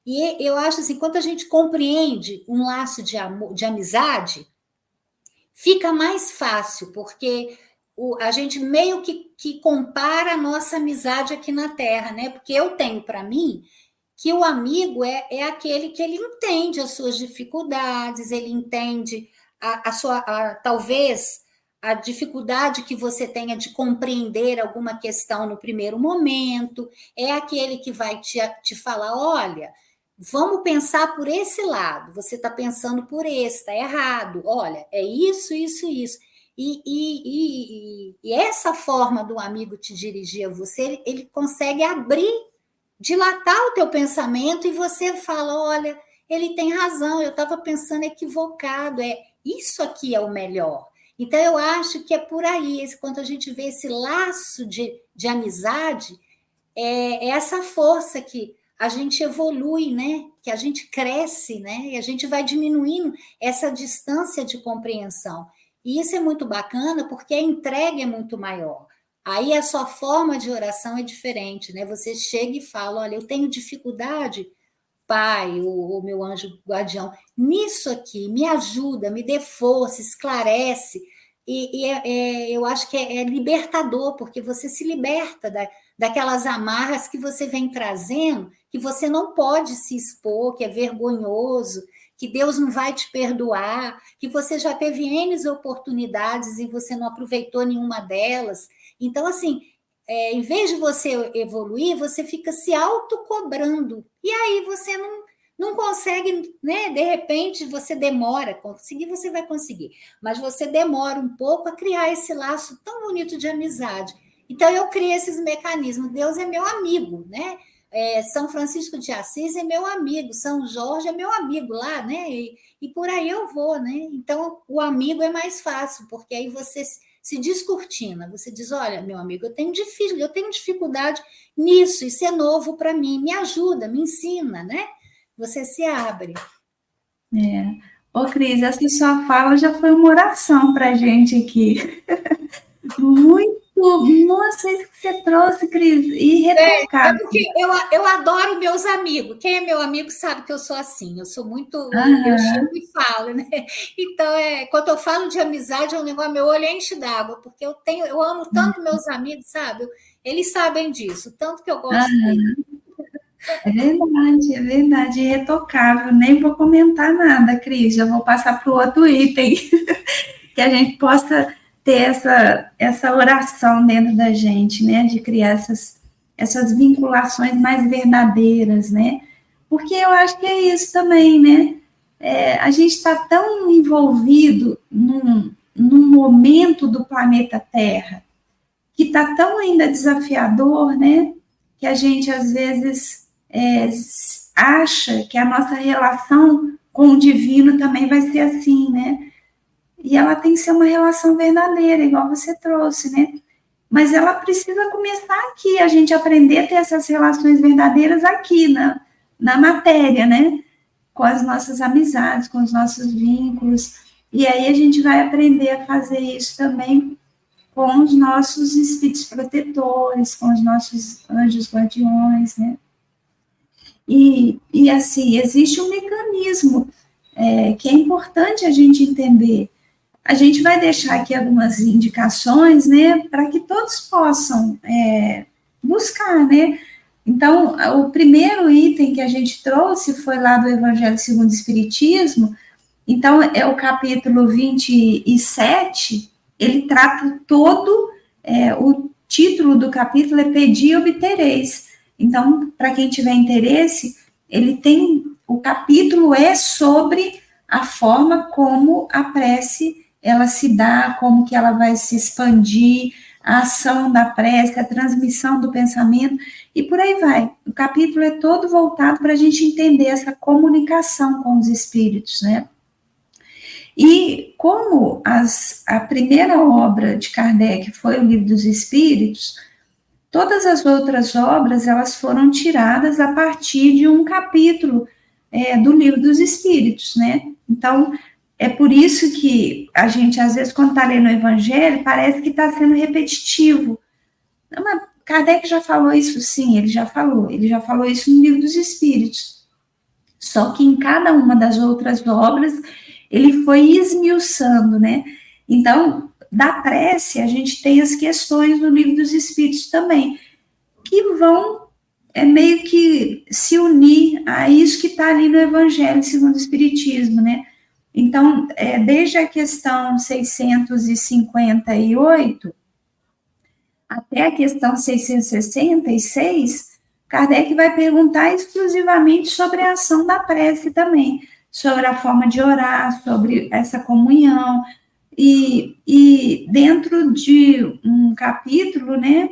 E eu acho assim, quando a gente compreende um laço de amor, de amizade, fica mais fácil, porque a gente meio que compara a nossa amizade aqui na Terra, né? Porque eu tenho para mim que o amigo é aquele que ele entende as suas dificuldades, ele entende talvez a dificuldade que você tenha de compreender alguma questão no primeiro momento, é aquele que vai te falar, olha, vamos pensar por esse lado, você está pensando por esse, está errado, olha, é isso, isso, isso. E essa forma do amigo te dirigir a você, ele consegue dilatar o teu pensamento e você fala, olha, ele tem razão, eu estava pensando equivocado, isso aqui é o melhor. Então, eu acho que é por aí, quando a gente vê esse laço de amizade, é essa força que a gente evolui, né? Que a gente cresce, né? E a gente vai diminuindo essa distância de compreensão. E isso é muito bacana, porque a entrega é muito maior. Aí a sua forma de oração é diferente, né? Você chega e fala, olha, eu tenho dificuldade, Pai, o meu anjo guardião, nisso aqui, me ajuda, me dê força, esclarece. Eu acho que é libertador, porque você se liberta daquelas amarras que você vem trazendo, que você não pode se expor, que é vergonhoso, que Deus não vai te perdoar, que você já teve N oportunidades e você não aproveitou nenhuma delas. Então, assim, em vez de você evoluir, você fica se autocobrando. E aí você não consegue, né? De repente, você demora. Conseguir, você vai conseguir. Mas você demora um pouco a criar esse laço tão bonito de amizade. Então, eu crio esses mecanismos. Deus é meu amigo, né? São Francisco de Assis é meu amigo. São Jorge é meu amigo lá, né? E por aí eu vou, né? Então, o amigo é mais fácil, porque aí você se descortina, você diz, olha, meu amigo, eu tenho dificuldade nisso, isso é novo para mim, me ajuda, me ensina, né? Você se abre. Ô, Cris, essa sua fala já foi uma oração para a gente aqui. Muito, nossa, isso que você trouxe, Cris, irretocável. Porque eu adoro meus amigos. Quem é meu amigo sabe que eu sou assim. Eu sou muito. Eu chego e falo, né? Então, quando eu falo de amizade, é um negócio, meu olho enche d'água, porque eu amo tanto meus amigos, sabe? Eles sabem disso, tanto que eu gosto deles. É verdade, irretocável. Nem vou comentar nada, Cris, já vou passar para o outro item, que a gente possa ter essa oração dentro da gente, né, de criar essas vinculações mais verdadeiras, né, porque eu acho que é isso também, né, a gente está tão envolvido num momento do planeta Terra, que está tão ainda desafiador, né, que a gente às vezes acha que a nossa relação com o divino também vai ser assim, né, e ela tem que ser uma relação verdadeira, igual você trouxe, né? Mas ela precisa começar aqui, a gente aprender a ter essas relações verdadeiras aqui, na matéria, né? Com as nossas amizades, com os nossos vínculos. E aí a gente vai aprender a fazer isso também com os nossos espíritos protetores, com os nossos anjos guardiões, né? E assim, existe um mecanismo que é importante a gente entender. a gente vai deixar aqui algumas indicações, né, para que todos possam buscar, né. Então, o primeiro item que a gente trouxe foi lá do Evangelho segundo o Espiritismo. Então, é o capítulo 27, ele trata todo, o título do capítulo é Pedi e Obtereis. Então, para quem tiver interesse, o capítulo é sobre a forma como a prece, ela se dá, como que ela vai se expandir, a ação da prece, a transmissão do pensamento, e por aí vai. O capítulo é todo voltado para a gente entender essa comunicação com os espíritos, né? E como a primeira obra de Kardec foi o Livro dos Espíritos, todas as outras obras, elas foram tiradas a partir de um capítulo do Livro dos Espíritos, né? Então, é por isso que a gente, às vezes, quando está lendo o Evangelho, parece que está sendo repetitivo. Mas Kardec já falou isso, sim, ele já falou isso no Livro dos Espíritos. Só que em cada uma das outras obras, ele foi esmiuçando, né? Então, da prece, a gente tem as questões no Livro dos Espíritos também, que vão meio que se unir a isso que está ali no Evangelho segundo o Espiritismo, né? Então, desde a questão 658 até a questão 666, Kardec vai perguntar exclusivamente sobre a ação da prece também, sobre a forma de orar, sobre essa comunhão, e dentro de um capítulo, né,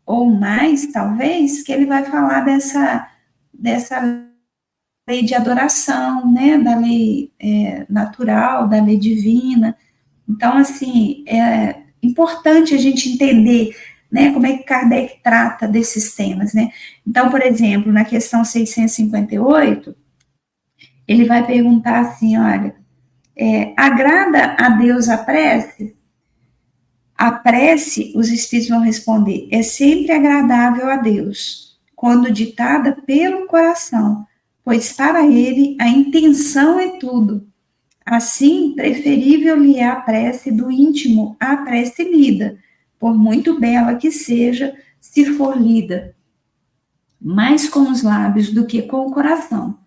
ou mais, talvez, que ele vai falar dessa lei de adoração, né, da lei natural, da lei divina. Então, assim, é importante a gente entender, né, como é que Kardec trata desses temas, né. Então, por exemplo, na questão 658, ele vai perguntar assim, olha, agrada a Deus a prece? A prece, os espíritos vão responder, é sempre agradável a Deus, quando ditada pelo coração, pois para ele a intenção é tudo. Assim, preferível lhe é a prece do íntimo à prece lida, por muito bela que seja, se for lida, mais com os lábios do que com o coração.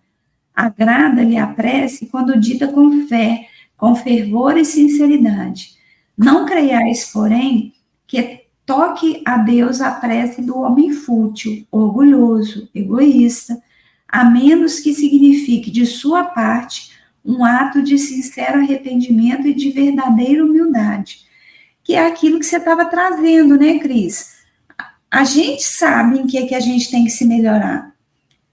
Agrada-lhe a prece quando dita com fé, com fervor e sinceridade. Não creiais, porém, que toque a Deus a prece do homem fútil, orgulhoso, egoísta, a menos que signifique de sua parte um ato de sincero arrependimento e de verdadeira humildade, que é aquilo que você estava trazendo, né, Cris? A gente sabe em que a gente tem que se melhorar.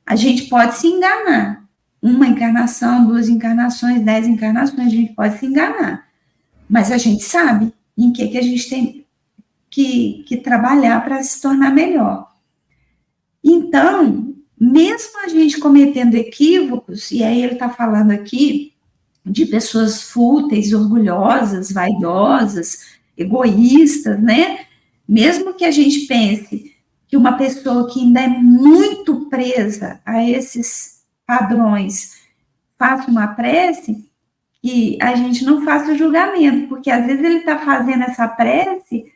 A gente pode se enganar. Uma encarnação, 2 encarnações, 10 encarnações, a gente pode se enganar. Mas a gente sabe em que a gente tem que trabalhar para se tornar melhor. Então, mesmo a gente cometendo equívocos, e aí ele está falando aqui de pessoas fúteis, orgulhosas, vaidosas, egoístas, né? Mesmo que a gente pense que uma pessoa que ainda é muito presa a esses padrões faça uma prece, que a gente não faça julgamento, porque às vezes ele está fazendo essa prece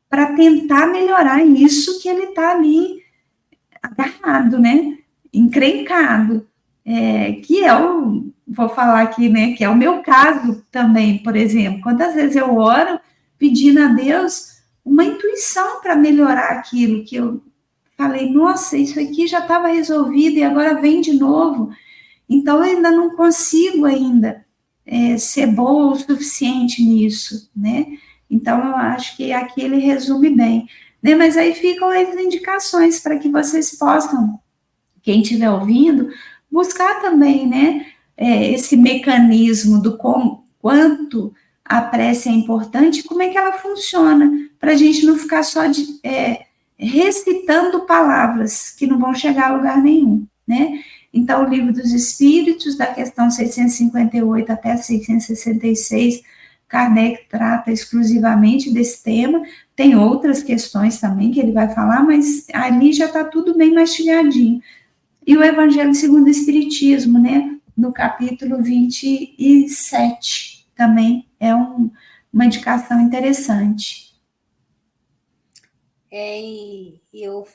para tentar melhorar isso que ele está ali agarrado, né? Encrencado, que vou falar aqui, né, que é o meu caso também, por exemplo. Quantas vezes eu oro pedindo a Deus uma intuição para melhorar aquilo que eu falei, nossa, isso aqui já estava resolvido e agora vem de novo. Então, eu ainda não consigo ser boa o suficiente nisso, né? Então, eu acho que aqui ele resume bem, né? Mas aí ficam as indicações para que vocês possam, quem estiver ouvindo, buscar também, né? Esse mecanismo do quanto a prece é importante, como é que ela funciona, para a gente não ficar só recitando palavras que não vão chegar a lugar nenhum, né? Então, o Livro dos Espíritos, da questão 658 até 666, Kardec trata exclusivamente desse tema. Tem outras questões também que ele vai falar, mas ali já está tudo bem mastigadinho. E o Evangelho segundo o Espiritismo, né? No capítulo 27. também é uma indicação interessante. E eu,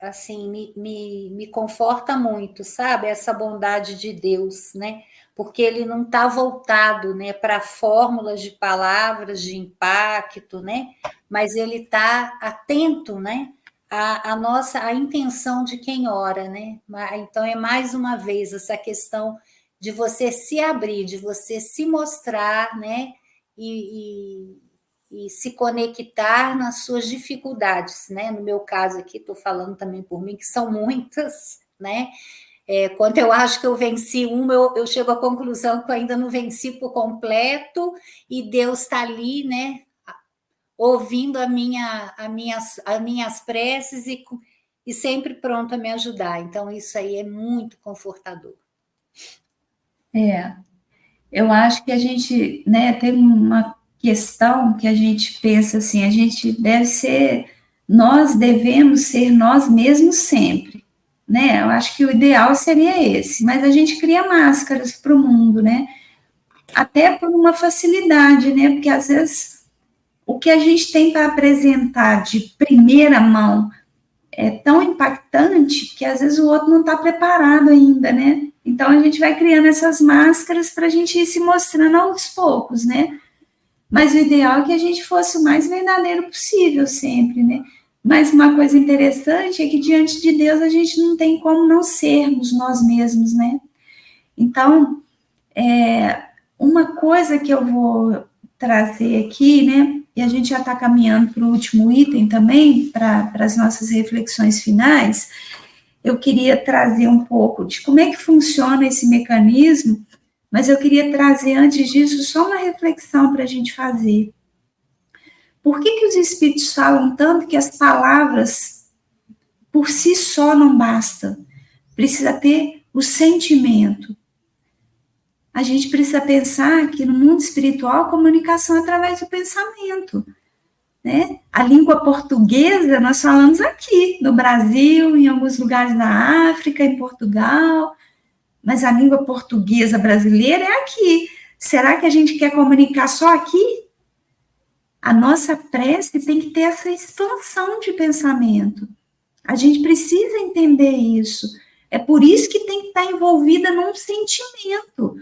assim, me conforta muito, sabe? Essa bondade de Deus, né? Porque ele não está voltado, né, para fórmulas de palavras de impacto, né? Mas ele está atento, né, a intenção de quem ora, né? Então é mais uma vez essa questão de você se abrir, de você se mostrar, né? E se conectar nas suas dificuldades, né? No meu caso aqui, estou falando também por mim, que são muitas, né? Quando eu acho que eu venci uma, eu chego à conclusão que eu ainda não venci por completo, e Deus está ali, né? Ouvindo as minhas preces e sempre pronto a me ajudar. Então, isso aí é muito confortador. Eu acho que a gente, né, tem uma questão que a gente pensa assim, a gente deve ser, nós devemos ser nós mesmos sempre, né? Eu acho que o ideal seria esse, mas a gente cria máscaras para o mundo, né? Até por uma facilidade, né? Porque às vezes o que a gente tem para apresentar de primeira mão é tão impactante que às vezes o outro não está preparado ainda, né? Então a gente vai criando essas máscaras para a gente ir se mostrando aos poucos, né? Mas o ideal é que a gente fosse o mais verdadeiro possível sempre, né? Mas uma coisa interessante é que diante de Deus a gente não tem como não sermos nós mesmos, né? Então, uma coisa que eu vou trazer aqui, né? E a gente já está caminhando para o último item também, para as nossas reflexões finais. Eu queria trazer um pouco de como é que funciona esse mecanismo, mas eu queria trazer antes disso só uma reflexão para a gente fazer. Por que os espíritos falam tanto que as palavras por si só não bastam? Precisa ter o sentimento. A gente precisa pensar que no mundo espiritual a comunicação é através do pensamento, né? A língua portuguesa nós falamos aqui, no Brasil, em alguns lugares da África, em Portugal, mas a língua portuguesa brasileira é aqui. Será que a gente quer comunicar só aqui? A nossa prece tem que ter essa expansão de pensamento. A gente precisa entender isso. É por isso que tem que estar envolvida num sentimento,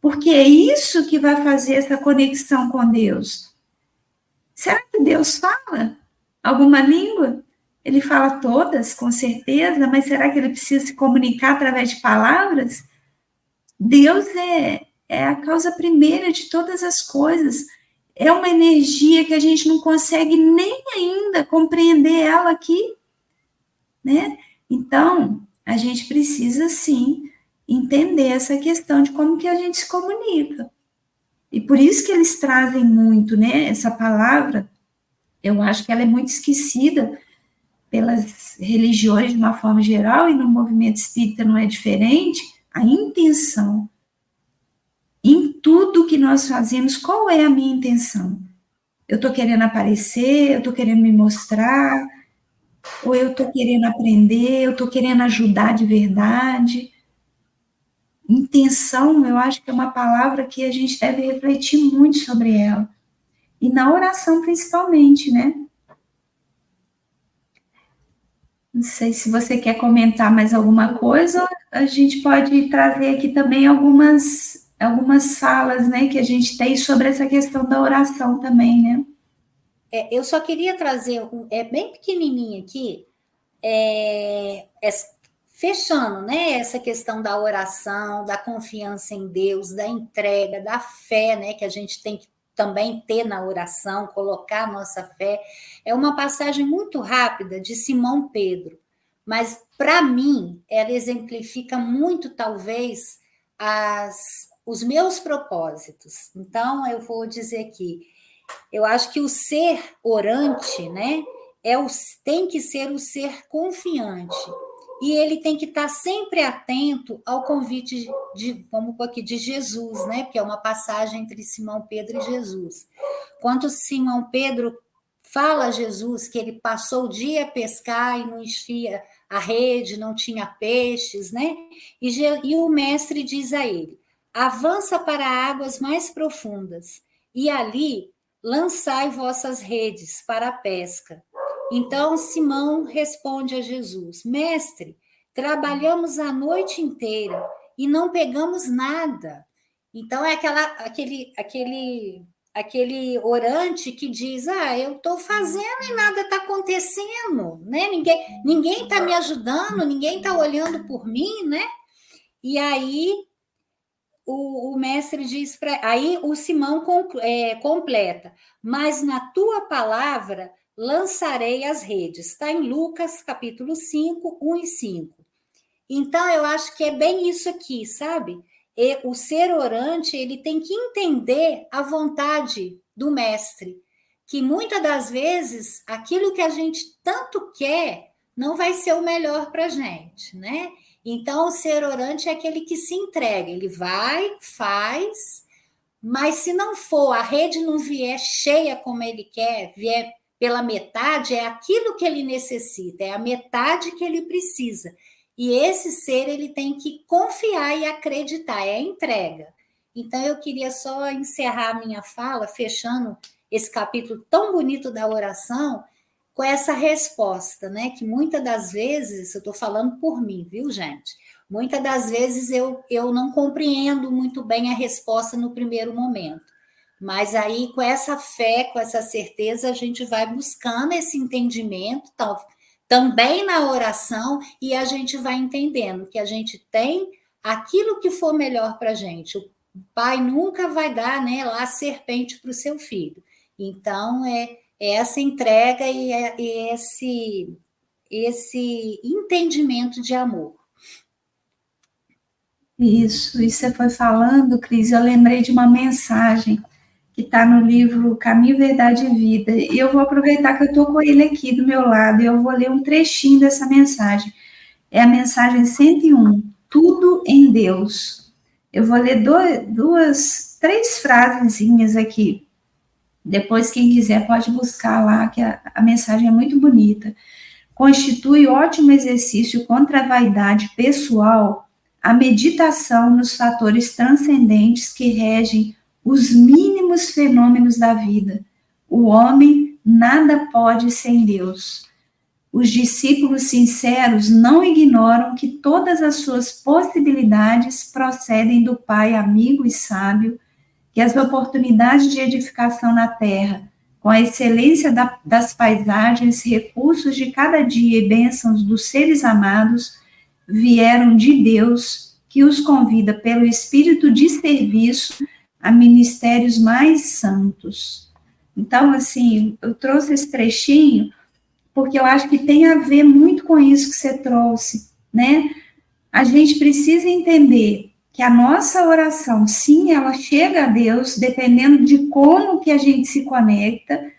porque é isso que vai fazer essa conexão com Deus. Será que Deus fala alguma língua? Ele fala todas, com certeza, mas será que ele precisa se comunicar através de palavras? Deus é a causa primeira de todas as coisas. É uma energia que a gente não consegue nem ainda compreender ela aqui, né? Então, a gente precisa, sim, entender essa questão de como que a gente se comunica. E por isso que eles trazem muito, né, essa palavra. Eu acho que ela é muito esquecida pelas religiões de uma forma geral, e no movimento espírita não é diferente, a intenção. Em tudo que nós fazemos, qual é a minha intenção? Eu estou querendo aparecer, eu estou querendo me mostrar, ou eu estou querendo aprender, eu estou querendo ajudar de verdade? Intenção, eu acho que é uma palavra que a gente deve refletir muito sobre ela. E na oração, principalmente, né? Não sei se você quer comentar mais alguma coisa, a gente pode trazer aqui também algumas falas, né, que a gente tem sobre essa questão da oração também, né? Eu só queria trazer, bem pequenininho aqui, fechando, né, essa questão da oração, da confiança em Deus, da entrega, da fé, né, que a gente tem que também ter na oração, colocar a nossa fé. É uma passagem muito rápida de Simão Pedro, mas para mim ela exemplifica muito, talvez, os meus propósitos. Então, eu vou dizer aqui, eu acho que o ser orante, né, tem que ser o ser confiante. E ele tem que estar sempre atento ao convite vamos pôr aqui, de Jesus, né? Porque é uma passagem entre Simão Pedro e Jesus. Quando Simão Pedro fala a Jesus que ele passou o dia a pescar e não enchia a rede, não tinha peixes, né? E o mestre diz a ele: avança para águas mais profundas, e ali lançai vossas redes para a pesca. Então Simão responde a Jesus: Mestre, trabalhamos a noite inteira e não pegamos nada. Então é aquele orante que diz: eu estou fazendo e nada está acontecendo, né? Ninguém está me ajudando, ninguém está olhando por mim, né? E aí o mestre diz para. Aí o Simão completa: mas na tua palavra lançarei as redes. Está em Lucas, capítulo 5, 1 e 5. Então, eu acho que é bem isso aqui, sabe? E o ser orante, ele tem que entender a vontade do mestre, que muitas das vezes aquilo que a gente tanto quer não vai ser o melhor para a gente, né? Então, o ser orante é aquele que se entrega, ele vai, faz, mas se não for, a rede não vier cheia como ele quer, vier pela metade, é aquilo que ele necessita, é a metade que ele precisa. E esse ser, ele tem que confiar e acreditar, é a entrega. Então, eu queria só encerrar a minha fala, fechando esse capítulo tão bonito da oração, com essa resposta, né? Que muitas das vezes, eu estou falando por mim, viu, gente? Muitas das vezes eu não compreendo muito bem a resposta no primeiro momento. Mas aí, com essa fé, com essa certeza, a gente vai buscando esse entendimento, também na oração, e a gente vai entendendo que a gente tem aquilo que for melhor para a gente. O pai nunca vai dar, né, lá a serpente para o seu filho. Então, é essa entrega e esse entendimento de amor. Isso, e você foi falando, Cris, eu lembrei de uma mensagem que está no livro Caminho, Verdade e Vida, e eu vou aproveitar que eu estou com ele aqui do meu lado, e eu vou ler um trechinho dessa mensagem. É a mensagem 101, Tudo em Deus. Eu vou ler três frasezinhas aqui. Depois, quem quiser pode buscar lá, que a mensagem é muito bonita. Constitui ótimo exercício contra a vaidade pessoal a meditação nos fatores transcendentes que regem os mínimos fenômenos da vida. O homem nada pode sem Deus. Os discípulos sinceros não ignoram que todas as suas possibilidades procedem do Pai amigo e sábio, que as oportunidades de edificação na terra, com a excelência das paisagens, recursos de cada dia e bênçãos dos seres amados, vieram de Deus, que os convida pelo espírito de serviço a ministérios mais santos. Então, assim, eu trouxe esse trechinho porque eu acho que tem a ver muito com isso que você trouxe, né? A gente precisa entender que a nossa oração, sim, ela chega a Deus, dependendo de como que a gente se conecta,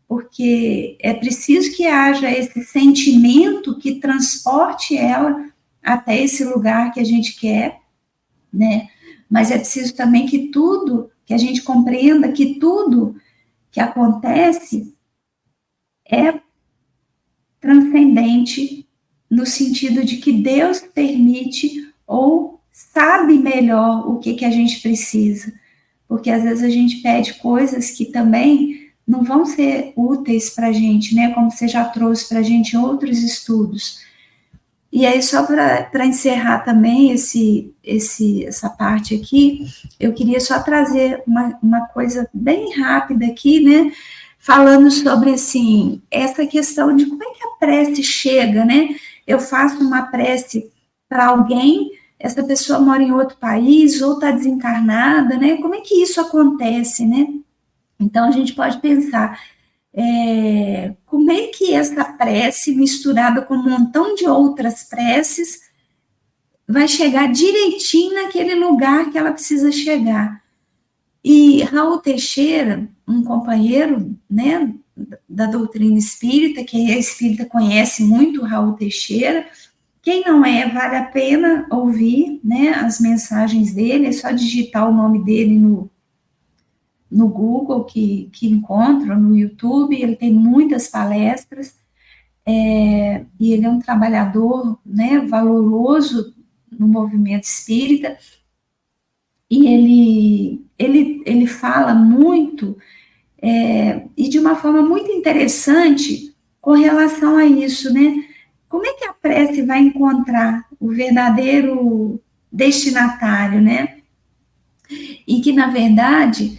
porque é preciso que haja esse sentimento que transporte ela até esse lugar que a gente quer, né? Mas é preciso também que a gente compreenda que tudo que acontece é transcendente no sentido de que Deus permite ou sabe melhor o que a gente precisa, porque às vezes a gente pede coisas que também não vão ser úteis para a gente, né? Como você já trouxe para a gente em outros estudos. E aí, só para encerrar também essa parte aqui, eu queria só trazer uma coisa bem rápida aqui, né? Falando sobre, assim, essa questão de como é que a prece chega, né? Eu faço uma prece para alguém, essa pessoa mora em outro país ou está desencarnada, né? Como é que isso acontece, né? Então, a gente pode pensar, como é que essa prece, misturada com um montão de outras preces, vai chegar direitinho naquele lugar que ela precisa chegar. E Raul Teixeira, um companheiro, né, da doutrina espírita, quem é espírita conhece muito Raul Teixeira. Quem não é, vale a pena ouvir, né, as mensagens dele, é só digitar o nome dele no Google, que encontra, no YouTube. Ele tem muitas palestras, e ele é um trabalhador, né, valoroso no movimento espírita. E ele fala muito, e de uma forma muito interessante com relação a isso, né? Como é que a prece vai encontrar o verdadeiro destinatário, né? E que, na verdade,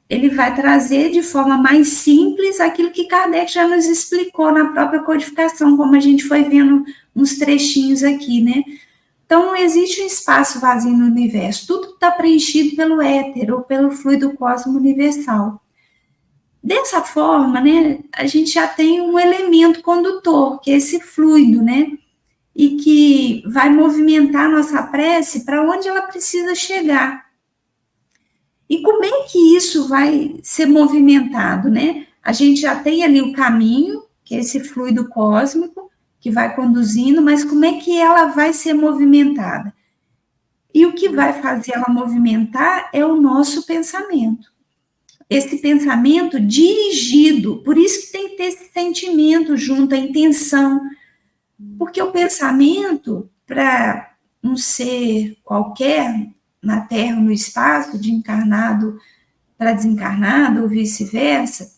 ele vai trazer de forma mais simples aquilo que Kardec já nos explicou na própria codificação, como a gente foi vendo uns trechinhos aqui, né? Então, não existe um espaço vazio no universo, tudo está preenchido pelo éter ou pelo fluido cósmico universal. Dessa forma, né, a gente já tem um elemento condutor, que é esse fluido, né? E que vai movimentar a nossa prece para onde ela precisa chegar. E como é que isso vai ser movimentado, né? A gente já tem ali o caminho, que é esse fluido cósmico, que vai conduzindo, mas como é que ela vai ser movimentada? E o que vai fazer ela movimentar é o nosso pensamento. Esse pensamento dirigido, por isso que tem que ter esse sentimento junto, a intenção, porque o pensamento, para um ser qualquer, na Terra, no espaço, de encarnado para desencarnado, ou vice-versa,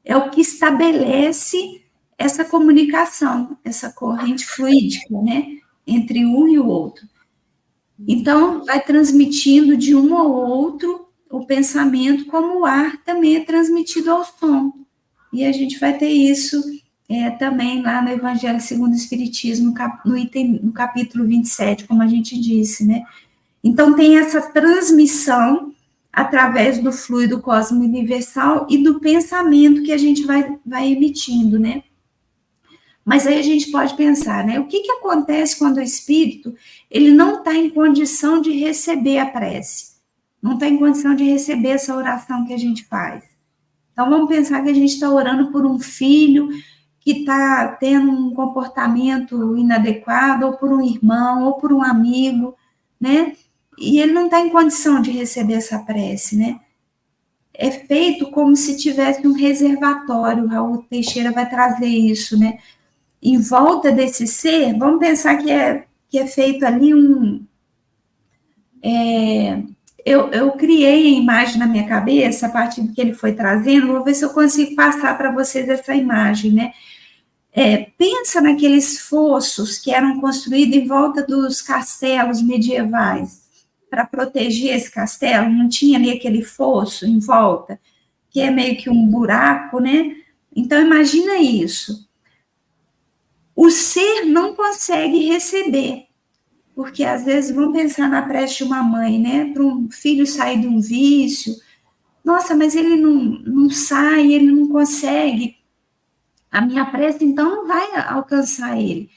é o que estabelece essa comunicação, essa corrente fluídica, né, entre um e o outro. Então, vai transmitindo de um ao outro o pensamento, como o ar também é transmitido ao som. E a gente vai ter isso também lá no Evangelho segundo o Espiritismo, no capítulo 27, como a gente disse, né? Então, tem essa transmissão através do fluido cósmico universal e do pensamento que a gente vai emitindo, né? Mas aí a gente pode pensar, né? O que acontece quando o espírito ele não está em condição de receber a prece? Não está em condição de receber essa oração que a gente faz. Então, vamos pensar que a gente está orando por um filho que está tendo um comportamento inadequado, ou por um irmão, ou por um amigo, né? E ele não está em condição de receber essa prece, né? É feito como se tivesse um reservatório, o Raul Teixeira vai trazer isso, né? Em volta desse ser, vamos pensar que é feito ali eu criei a imagem na minha cabeça, a partir do que ele foi trazendo, vou ver se eu consigo passar para vocês essa imagem, né? Pensa naqueles fossos que eram construídos em volta dos castelos medievais, para proteger esse castelo, não tinha ali aquele fosso em volta, que é meio que um buraco, né? Então, imagina isso. O ser não consegue receber, porque às vezes vamos pensar na prece de uma mãe, né? Para um filho sair de um vício, nossa, mas ele não sai, ele não consegue. A minha prece, então, não vai alcançar ele.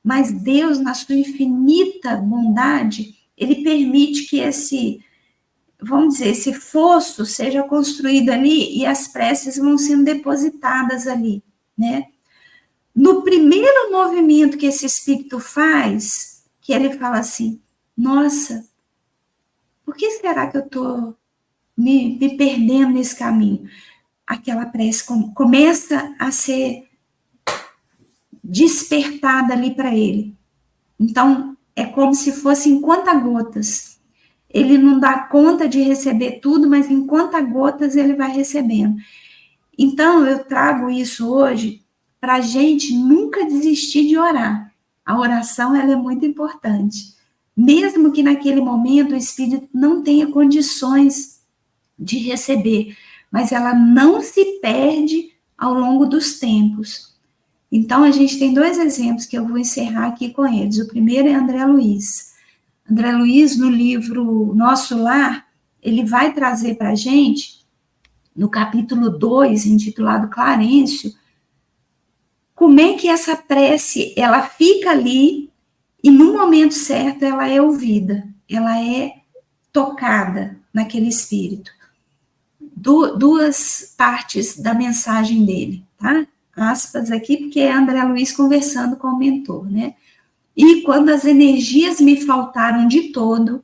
Mas Deus, na sua infinita bondade, ele permite que esse fosso seja construído ali e as preces vão sendo depositadas ali, né? No primeiro movimento que esse espírito faz, que ele fala assim, nossa, por que será que eu estou me perdendo nesse caminho? Aquela prece começa a ser despertada ali para ele. Então, é como se fosse em conta-gotas. Ele não dá conta de receber tudo, mas em conta-gotas ele vai recebendo. Então, eu trago isso hoje para a gente nunca desistir de orar. A oração ela é muito importante. Mesmo que naquele momento o espírito não tenha condições de receber, mas ela não se perde ao longo dos tempos. Então, a gente tem 2 exemplos que eu vou encerrar aqui com eles. O primeiro é André Luiz. André Luiz, no livro Nosso Lar, ele vai trazer para a gente, no capítulo 2, intitulado Clarencio, como é que essa prece, ela fica ali e no momento certo ela é ouvida, ela é tocada naquele espírito. 2 partes da mensagem dele, tá? Aspas aqui, porque é André Luiz conversando com o mentor, né? E quando as energias me faltaram de todo,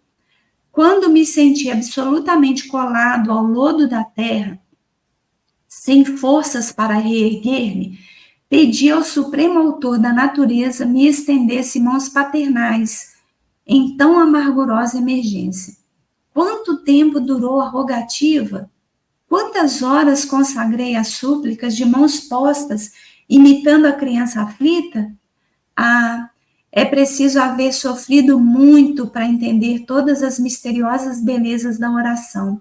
quando me senti absolutamente colado ao lodo da terra, sem forças para reerguer-me, pedi ao Supremo Autor da natureza me estendesse mãos paternais, em tão amargurosa emergência? Quanto tempo durou a rogativa? Quantas horas consagrei às súplicas de mãos postas, imitando a criança aflita? Ah, é preciso haver sofrido muito para entender todas as misteriosas belezas da oração.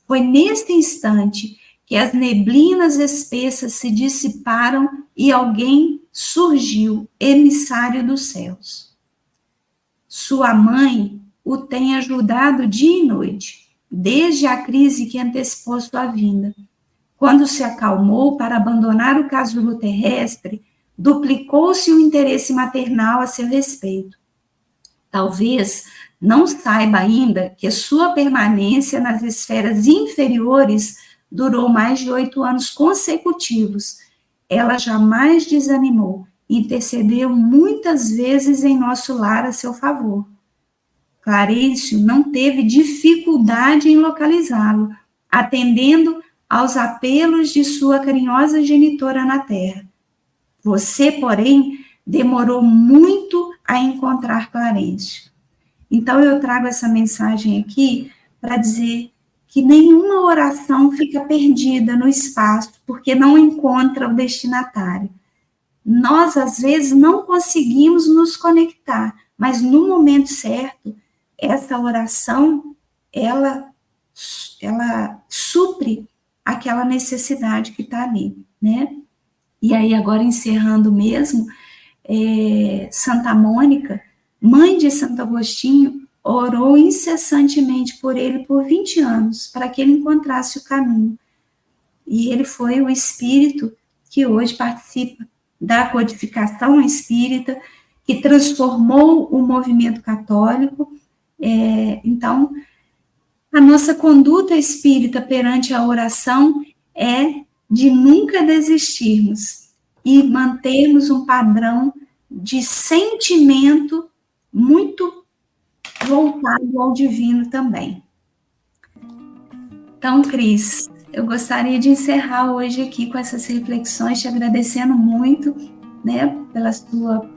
Foi neste instante que as neblinas espessas se dissiparam e alguém surgiu, emissário dos céus. Sua mãe o tem ajudado dia e noite, desde a crise que antecipou sua vinda. Quando se acalmou para abandonar o casulo terrestre, duplicou-se o interesse maternal a seu respeito. Talvez não saiba ainda que sua permanência nas esferas inferiores durou mais de 8 anos consecutivos. Ela jamais desanimou, intercedeu muitas vezes em nosso lar a seu favor. Clarencio não teve dificuldade em localizá-lo, atendendo aos apelos de sua carinhosa genitora na terra. Você, porém, demorou muito a encontrar Clarencio. Então, eu trago essa mensagem aqui para dizer que nenhuma oração fica perdida no espaço, porque não encontra o destinatário. Nós, às vezes, não conseguimos nos conectar, mas no momento certo, essa oração, ela supre aquela necessidade que está ali, né? E aí, agora encerrando mesmo, Santa Mônica, mãe de Santo Agostinho, orou incessantemente por ele por 20 anos, para que ele encontrasse o caminho. E ele foi o espírito que hoje participa da codificação espírita, que transformou o movimento católico. Então, a nossa conduta espírita perante a oração é de nunca desistirmos e mantermos um padrão de sentimento muito voltado ao divino também. Então, Cris, eu gostaria de encerrar hoje aqui com essas reflexões, te agradecendo muito, né, pela sua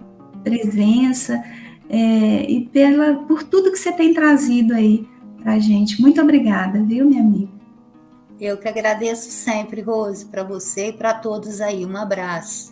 presença e por tudo que você tem trazido aí para a gente. Muito obrigada, viu, minha amiga? Eu que agradeço sempre, Rose, para você e para todos aí. Um abraço.